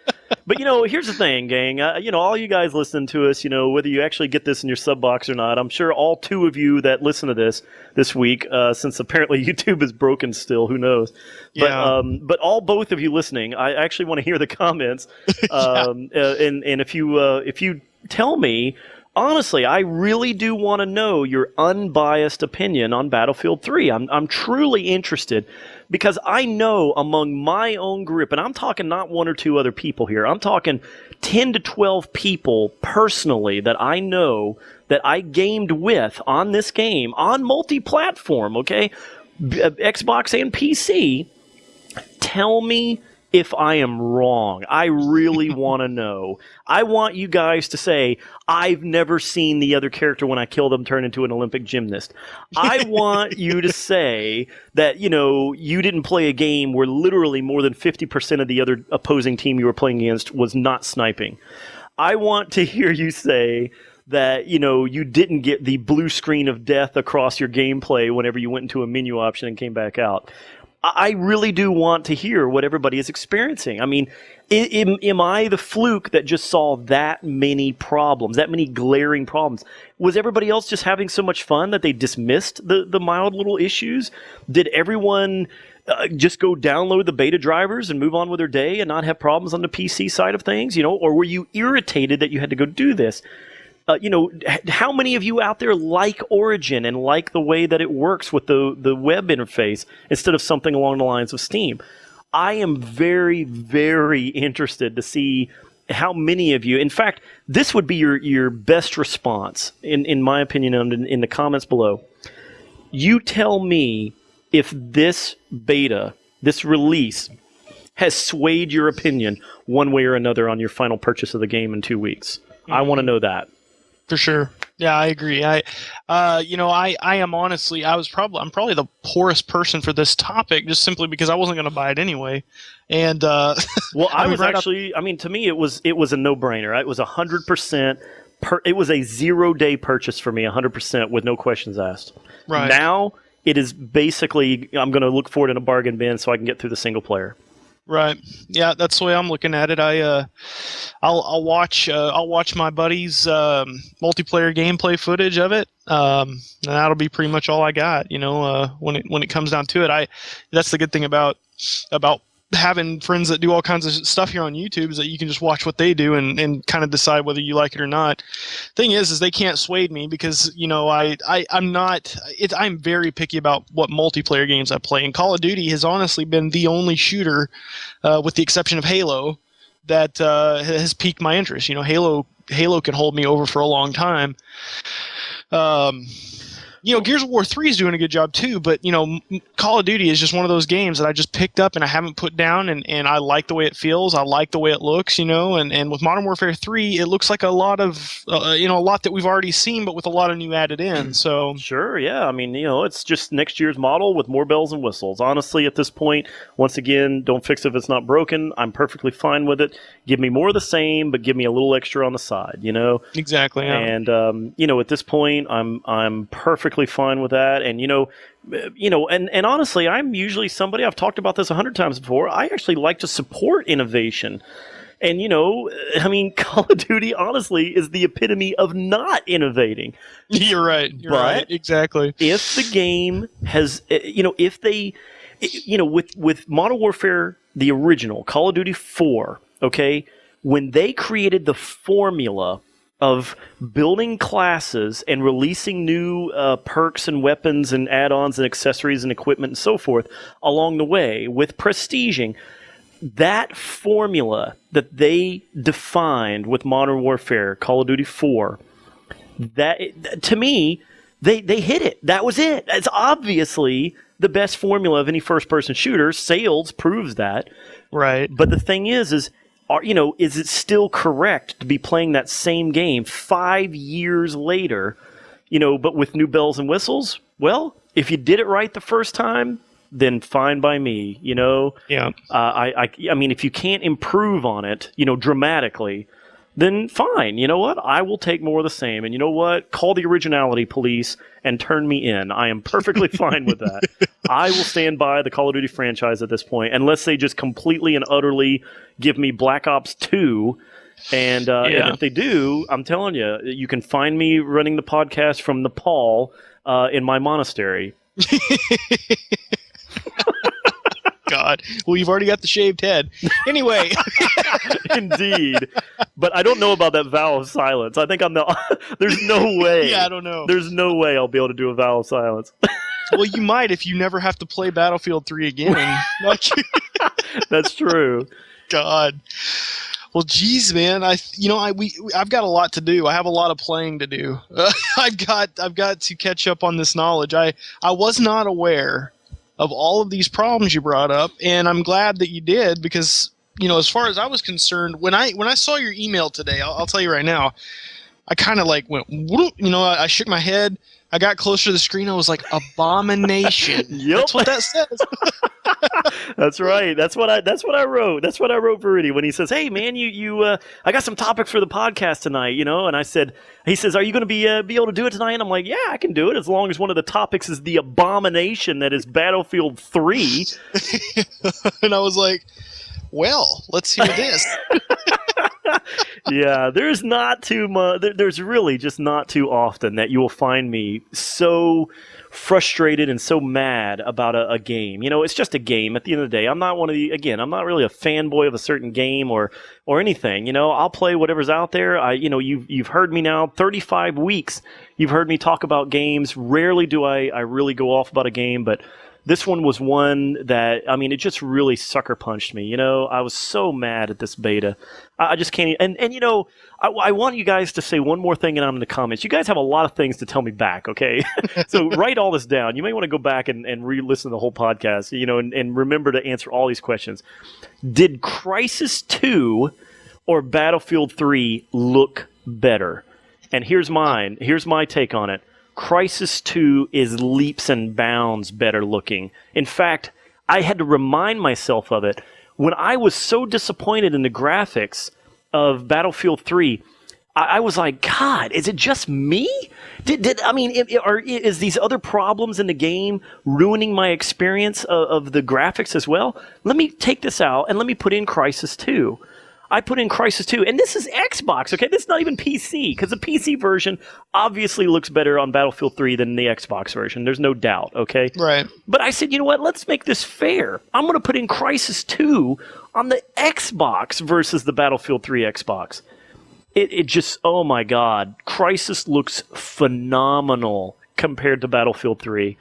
here's the thing, gang. All you guys listening to us, whether you actually get this in your sub box or not, I'm sure all two of you that listen to this week, since apparently YouTube is broken still, who knows? Yeah. But both of you listening, I actually want to hear the comments. And if you tell me, honestly, I really do want to know your unbiased opinion on Battlefield 3. I'm truly interested because I know among my own group, and I'm talking not one or two other people here, I'm talking 10 to 12 people personally that I know that I gamed with on this game, on multi-platform, okay? Xbox and PC. Tell me if I am wrong. I really want to know. I want you guys to say, I've never seen the other character when I kill them turn into an Olympic gymnast. I want you to say that, you didn't play a game where literally more than 50% of the other opposing team you were playing against was not sniping. I want to hear you say that, you didn't get the blue screen of death across your gameplay whenever you went into a menu option and came back out. I really do want to hear what everybody is experiencing. I mean, am I the fluke that just saw that many problems, that many glaring problems? Was everybody else just having so much fun that they dismissed the mild little issues? Did everyone just go download the beta drivers and move on with their day and not have problems on the PC side of things? Or were you irritated that you had to go do this? How many of you out there like Origin and like the way that it works with the web interface instead of something along the lines of Steam? I am very, very interested to see how many of you, in fact, this would be your best response, in my opinion, in the comments below. You tell me if this beta, this release, has swayed your opinion one way or another on your final purchase of the game in 2 weeks. Mm-hmm. I want to know that. For sure. Yeah, I agree. I am honestly, I'm probably the poorest person for this topic, just simply because I wasn't going to buy it anyway. And well, to me, it was a no-brainer. It was 100%. It was a 0-day purchase for me, 100% with no questions asked. Right now, it is basically I'm going to look for it in a bargain bin so I can get through the single player. Right. Yeah, that's the way I'm looking at it. I'll watch my buddy's multiplayer gameplay footage of it. And that'll be pretty much all I got. When it comes down to it, that's the good thing about having friends that do all kinds of stuff here on YouTube is that you can just watch what they do and kind of decide whether you like it or not. Thing is they can't sway me because I'm very picky about what multiplayer games I play, and Call of Duty has honestly been the only shooter, with the exception of Halo, that has piqued my interest. Halo can hold me over for a long time. Gears of War 3 is doing a good job too, but Call of Duty is just one of those games that I just picked up and I haven't put down, and I like the way it feels. I like the way it looks, and with Modern Warfare 3, it looks like a lot of a lot that we've already seen, but with a lot of new added in. So sure, yeah. I mean, it's just next year's model with more bells and whistles. Honestly, at this point, once again, don't fix it if it's not broken. I'm perfectly fine with it. Give me more of the same, but give me a little extra on the side. Exactly. Yeah. And at this point, I'm perfectly fine with that. And and honestly, I'm usually somebody, I've talked about this 100 times before, I actually like to support innovation. And Call of Duty honestly is the epitome of not innovating. You're right. Right. Exactly. If the game has with Modern Warfare, the original Call of Duty 4, okay, when they created the formula of building classes and releasing new perks and weapons and add-ons and accessories and equipment and so forth along the way with prestiging, that formula that they defined with Modern Warfare, Call of Duty 4, that to me, they hit it. That was it. It's obviously the best formula of any first-person shooter. Sales proves that. Right. But the thing is is it still correct to be playing that same game 5 years later, but with new bells and whistles? Well, if you did it right the first time, then fine by me, Yeah. I mean, if you can't improve on it, dramatically, then fine. You know what? I will take more of the same. And you know what? Call the originality police and turn me in. I am perfectly fine with that. I will stand by the Call of Duty franchise at this point, unless they just completely and utterly give me Black Ops 2. And if they do, I'm telling you, you can find me running the podcast from Nepal in my monastery. God. Well, you've already got the shaved head. Anyway. Indeed. But I don't know about that vow of silence. I think I'm the... There's no way. Yeah, I don't know. There's no way I'll be able to do a vow of silence. Well, you might if you never have to play Battlefield 3 again. That's true. God. Well, geez, man. I've got a lot to do. I have a lot of playing to do. I've got to catch up on this knowledge. I was not aware of all of these problems you brought up, and I'm glad that you did because, as far as I was concerned, when I saw your email today, I'll tell you right now, I kind of like went, whoop, I shook my head. I got closer to the screen. I was like, abomination. Yep. That's what that says. That's right. That's what I wrote. That's what I wrote for Veridiya when he says, "Hey, man, I got some topics for the podcast tonight, And I said, he says, "Are you going to be able to do it tonight?" And I'm like, "Yeah, I can do it as long as one of the topics is the abomination that is Battlefield 3." And I was like, well, let's hear this. Yeah, there's not too much. There's really just not too often that you will find me so frustrated and so mad about a game. It's just a game at the end of the day. I'm not I'm not really a fanboy of a certain game or anything. I'll play whatever's out there. You've heard me now 35 weeks. You've heard me talk about games. Rarely do I really go off about a game, but this one was one that, it just really sucker punched me. I was so mad at this beta. I just can't. I want you guys to say one more thing and I'm in the comments. You guys have a lot of things to tell me back, okay? So write all this down. You may want to go back and re-listen to the whole podcast, and remember to answer all these questions. Did Crysis 2 or Battlefield 3 look better? And here's mine. Here's my take on it. Crysis 2 is leaps and bounds better looking. In fact, I had to remind myself of it. When I was so disappointed in the graphics of Battlefield 3, I was like, God, is it just me? Is these other problems in the game ruining my experience of the graphics as well? Let me take this out and let me put in Crysis 2. I put in Crysis 2, and this is Xbox, okay? This is not even PC, because the PC version obviously looks better on Battlefield 3 than the Xbox version. There's no doubt, okay? Right. But I said, you know what? Let's make this fair. I'm going to put in Crysis 2 on the Xbox versus the Battlefield 3 Xbox. It just, oh my God. Crysis looks phenomenal compared to Battlefield 3.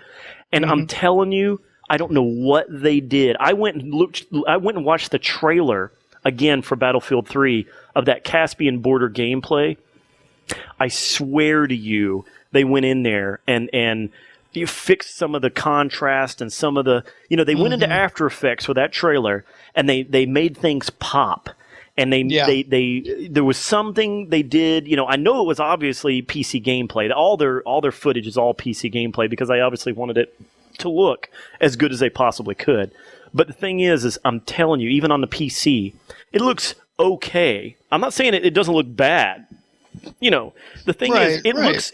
And I'm telling you, I don't know what they did. I went and watched the trailer again for Battlefield 3 of that Caspian border gameplay. I swear to you, they went in there and you fixed some of the contrast and some of the, they went into After Effects with that trailer and they made things pop. And there was something they did, I know it was obviously PC gameplay. All their footage is all PC gameplay because I obviously wanted it to look as good as they possibly could. But the thing is I'm telling you, even on the PC, it looks okay. I'm not saying it doesn't look bad. The thing is,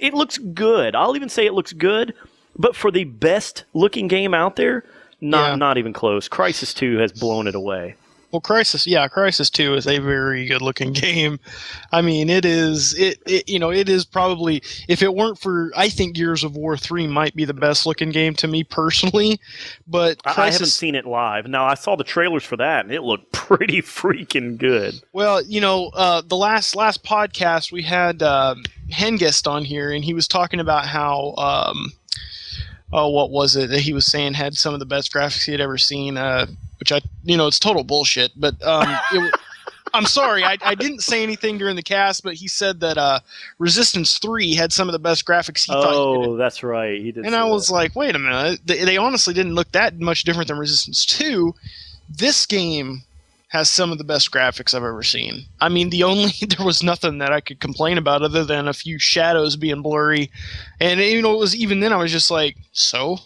it looks good. I'll even say it looks good. But for the best looking game out there, not even close. Crysis 2 has blown it away. Well, Crysis 2 is a very good-looking game. It is probably, if it weren't for, I think Gears of War 3 might be the best-looking game to me personally, but I haven't seen it live. Now, I saw the trailers for that, and it looked pretty freaking good. Well, the last podcast, we had Hengist on here, and he was talking about how, what was it that he was saying had some of the best graphics he had ever seen, which it's total bullshit, but I'm sorry, I didn't say anything during the cast, but he said that Resistance 3 had some of the best graphics he thought. Oh, that's right, he did. And I was like, wait a minute, they honestly didn't look that much different than Resistance 2. This game has some of the best graphics I've ever seen. There was nothing that I could complain about other than a few shadows being blurry. And, it was even then I was just like, so?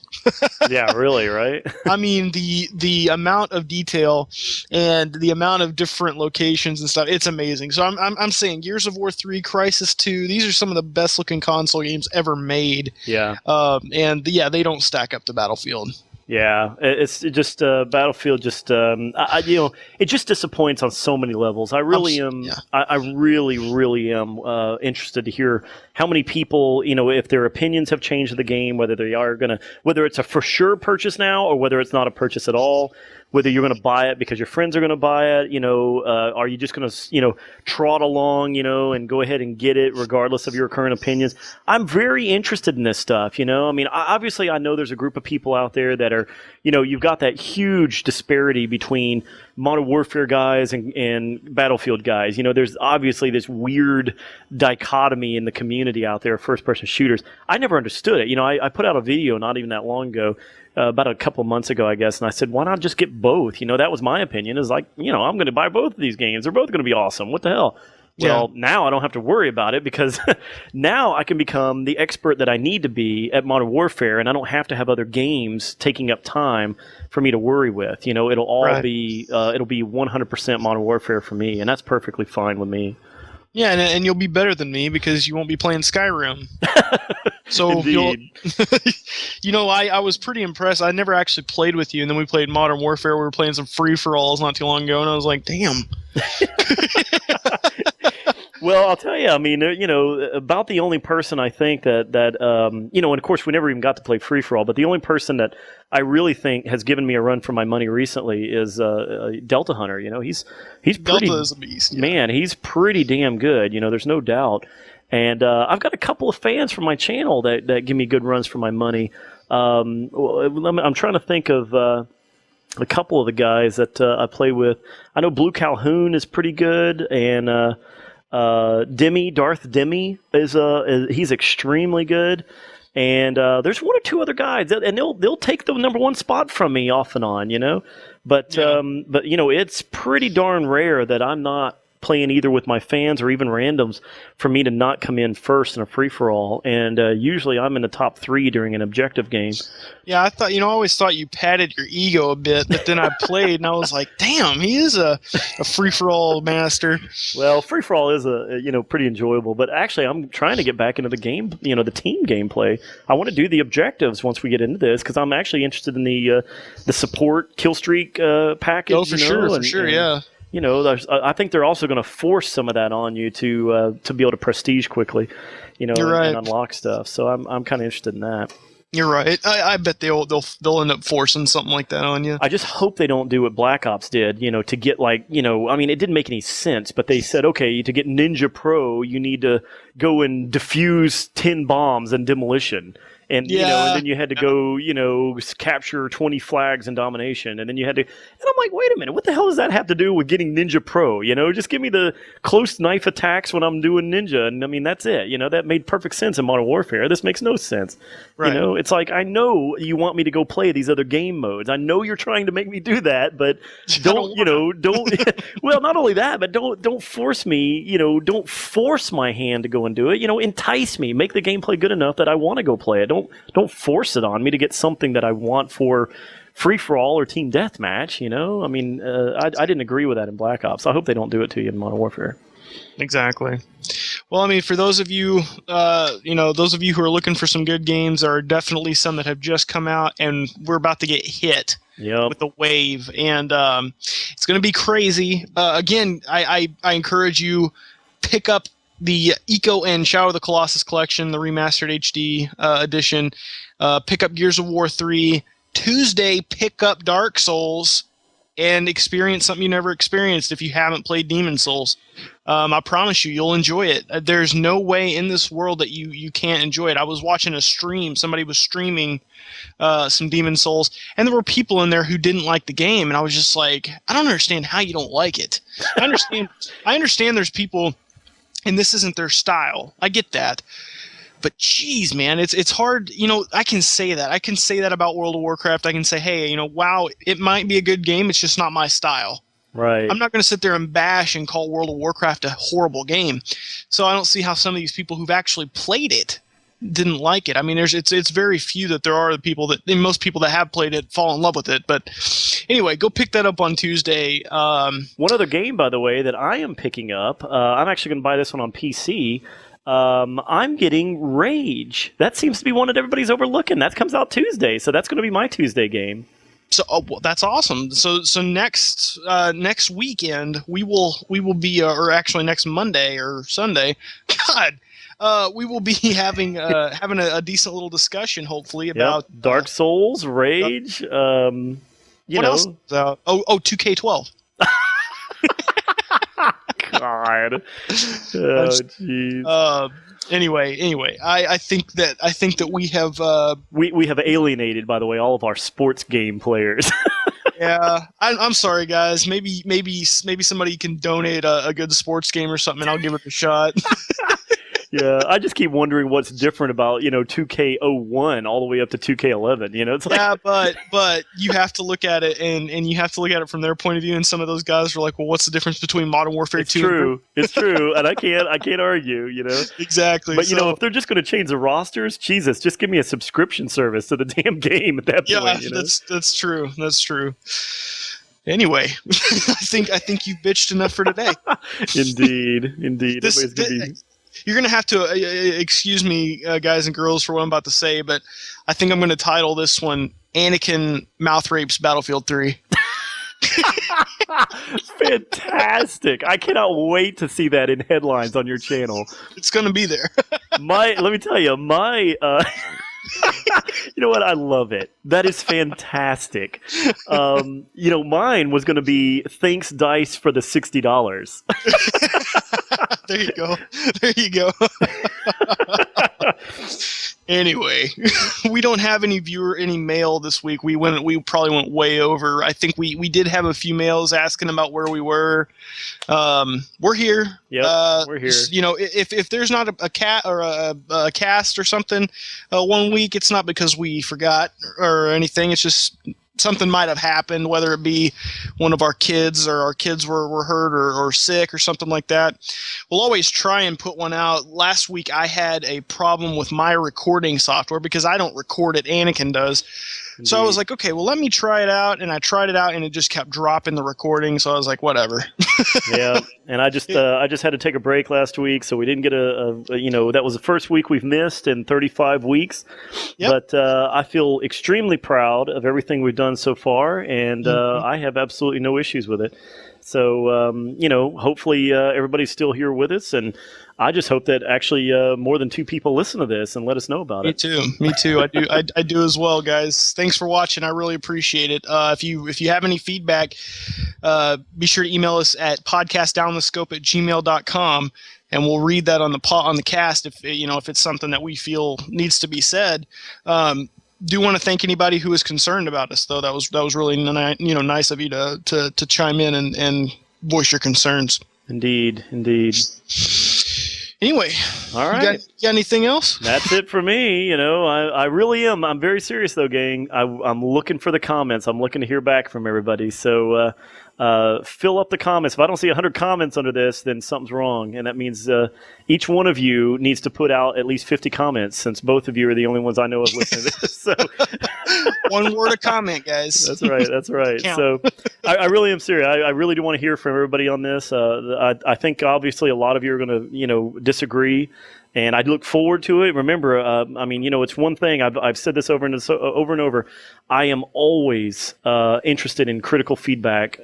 Yeah, really, right? The amount of detail and the amount of different locations and stuff, it's amazing. So I'm saying Gears of War 3, Crysis 2, these are some of the best looking console games ever made. Yeah. They don't stack up to Battlefield. Yeah, it's just Battlefield. It just disappoints on so many levels. I really am. Yeah. I really am interested to hear how many people, if their opinions have changed of the game, whether it's a for sure purchase now or whether it's not a purchase at all. whether you're going to buy it because your friends are going to buy it. Are you just going to trot along, and go ahead and get it regardless of your current opinions? I'm very interested in this stuff. I mean, obviously, I know there's a group of people out there that are, you've got that huge disparity between Modern Warfare guys and Battlefield guys. There's obviously this weird dichotomy in the community out there of first-person shooters. I never understood it. I put out a video not even that long ago, about a couple of months ago, I guess, and I said, why not just get both? That was my opinion. Is like, I'm going to buy both of these games. They're both going to be awesome. What the hell? Well, now I don't have to worry about it because now I can become the expert that I need to be at Modern Warfare, and I don't have to have other games taking up time for me to worry with. It'll all be 100% Modern Warfare for me, and that's perfectly fine with me. Yeah, and you'll be better than me because you won't be playing Skyrim. So I was pretty impressed. I never actually played with you, and then we played Modern Warfare. We were playing some free-for-alls not too long ago, and I was like, damn. Well, I'll tell you, I mean, about the only person I think that and of course we never even got to play free-for-all, but the only person that I really think has given me a run for my money recently is Delta Hunter. He's pretty, Delta is a beast. Yeah. Man, he's pretty damn good. There's no doubt. And I've got a couple of fans from my channel that give me good runs for my money. I'm trying to think of a couple of the guys that I play with. I know Blue Calhoun is pretty good, and Darth Demi he's extremely good. And there's one or two other guys, and they'll take the number one spot from me off and on, But it's pretty darn rare that I'm not playing either with my fans or even randoms for me to not come in first in a free-for-all. And usually I'm in the top 3 during an objective game. Yeah, I thought, I always thought you padded your ego a bit, but then I played and I was like, damn, he is a free-for-all master. Well, free-for-all is pretty enjoyable, but actually I'm trying to get back into the game, the team gameplay. I want to do the objectives once we get into this because I'm actually interested in the support kill streak package. Oh, for sure, yeah. I think they're also going to force some of that on you to be able to prestige quickly, and unlock stuff. So I'm kind of interested in that. You're right. I bet they'll end up forcing something like that on you. I just hope they don't do what Black Ops did, to get I mean, it didn't make any sense, but they said, okay, to get Ninja Pro, you need to go and defuse 10 bombs and demolition. And, and then you had to go, capture 20 flags in domination. And then you had to, and I'm like, wait a minute, what the hell does that have to do with getting Ninja Pro? Just give me the close knife attacks when I'm doing Ninja. And I mean, that's it. That made perfect sense in Modern Warfare. This makes no sense. Right. It's like, I know you want me to go play these other game modes. I know you're trying to make me do that, but don't, well, not only that, but don't force me, don't force my hand to go and do it. Entice me, make the gameplay good enough that I want to go play it. Don't force it on me to get something that I want for free-for-all or team deathmatch, I mean, I didn't agree with that in Black Ops. I hope they don't do it to you in Modern Warfare. Exactly. Well, I mean, for those of you, who are looking for some good games, there are definitely some that have just come out, and we're about to get hit with the wave, and it's going to be crazy. Again, I encourage you, pick up the ICO and Shadow of the Colossus collection, the remastered HD edition. Pick up Gears of War 3. Tuesday, pick up Dark Souls and experience something you never experienced if you haven't played Demon Souls. I promise you'll enjoy it. There's no way in this world that you can't enjoy it. I was watching a stream. Somebody was streaming some Demon Souls, and there were people in there who didn't like the game, and I was just like, I don't understand how you don't like it. I understand there's people, and this isn't their style. I get that. But geez, man, it's hard. I can say that. I can say that about World of Warcraft. I can say, hey, wow, it might be a good game. It's just not my style. Right. I'm not going to sit there and bash and call World of Warcraft a horrible game. So I don't see how some of these people who've actually played it didn't like it. I mean, it's very few that there are the people that, and most people that have played it fall in love with it. But anyway, go pick that up on Tuesday. One other game, by the way, that I am picking up, I'm actually going to buy this one on PC. I'm getting Rage. That seems to be one that everybody's overlooking. That comes out Tuesday, so that's going to be my Tuesday game. So well, that's awesome. So next weekend we will be, or actually next Monday or Sunday, we will be having a decent little discussion, hopefully, about Dark Souls, Rage. you what know. else is out? Oh, 2K12. God. Oh, jeez. Anyway, I think that we have. We have alienated, by the way, all of our sports game players. Yeah, I'm sorry, guys. Maybe somebody can donate a good sports game or something, and I'll give it a shot. Yeah, I just keep wondering what's different about 2K01 all the way up to 2K11. It's like, yeah, but you have to look at it, and you have to look at it from their point of view. And some of those guys are like, well, what's the difference between Modern Warfare 2? True. It's true, and I can't argue. Exactly. But if they're just going to change the rosters, Jesus, just give me a subscription service to the damn game at that point. Yeah, that's true. That's true. Anyway, I think you've bitched enough for today. Indeed. You're going to have to excuse me, guys and girls, for what I'm about to say, but I think I'm going to title this one Anakin Mouth Rapes Battlefield 3. Fantastic. I cannot wait to see that in headlines on your channel. It's going to be there. Let me tell you, you know what? I love it. That is fantastic. Mine was going to be thanks Dice for the $60. There you go. Anyway, we don't have any mail this week. We probably went way over. I think we did have a few mails asking about where we were. We're here. Yeah, we're here. If there's not a cat or a cast or something 1 week, it's not because we forgot or anything. It's just something might have happened, whether it be one of our kids or our kids were hurt or sick or something like that. We'll always try and put one out. Last week I had a problem with my recording software because I don't record it, Anakin does. Indeed. So I was like, okay, well, let me try it out. And I tried it out, and it just kept dropping the recording. So I was like, whatever. Yeah, and I just had to take a break last week, so we didn't get that was the first week we've missed in 35 weeks. Yep. But I feel extremely proud of everything we've done so far, and I have absolutely no issues with it. So, hopefully everybody's still here with us, and I just hope that actually more than 2 people listen to this and let us know about it. Me too. I do as well, guys. Thanks for watching. I really appreciate it. If you have any feedback, be sure to email us at podcastdownthescope@gmail.com, and we'll read that on the cast if it's something that we feel needs to be said. Do want to thank anybody who is concerned about us, though. That was really nice of you to chime in and voice your concerns. Indeed. Anyway, all right. You got anything else? That's it for me. I really am. I'm very serious, though, gang. I'm looking for the comments. I'm looking to hear back from everybody. So fill up the comments. If I don't see 100 comments under this, then something's wrong. And that means each one of you needs to put out at least 50 comments, since both of you are the only ones I know of listening to this. So one word a comment, guys. That's right. So I really am serious. I really do want to hear from everybody on this. I think obviously a lot of you are going to disagree, and I look forward to it. Remember, it's one thing. I've said this over and over. I am always interested in critical feedback,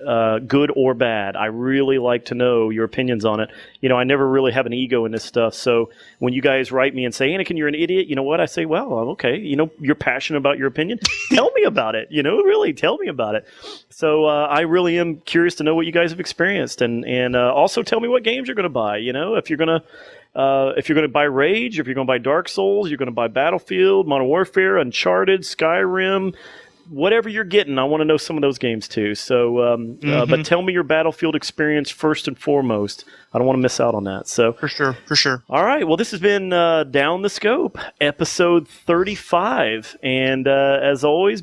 good or bad. I really like to know your opinions on it. I never really have an ego in this stuff. So when you guys write me and say, Anakin, you're an idiot, you know what? I say, well, okay. You're passionate about your opinion. Tell me about it. Really tell me about it. So I really am curious to know what you guys have experienced, and also tell me what games you're going to buy. If you're going to buy Rage, if you're going to buy Dark Souls, you're going to buy Battlefield, Modern Warfare, Uncharted, Skyrim, whatever you're getting, I want to know some of those games too. So, but tell me your Battlefield experience first and foremost. I don't want to miss out on that. So for sure. All right. Well, this has been Down the Scope, episode 35, and as always.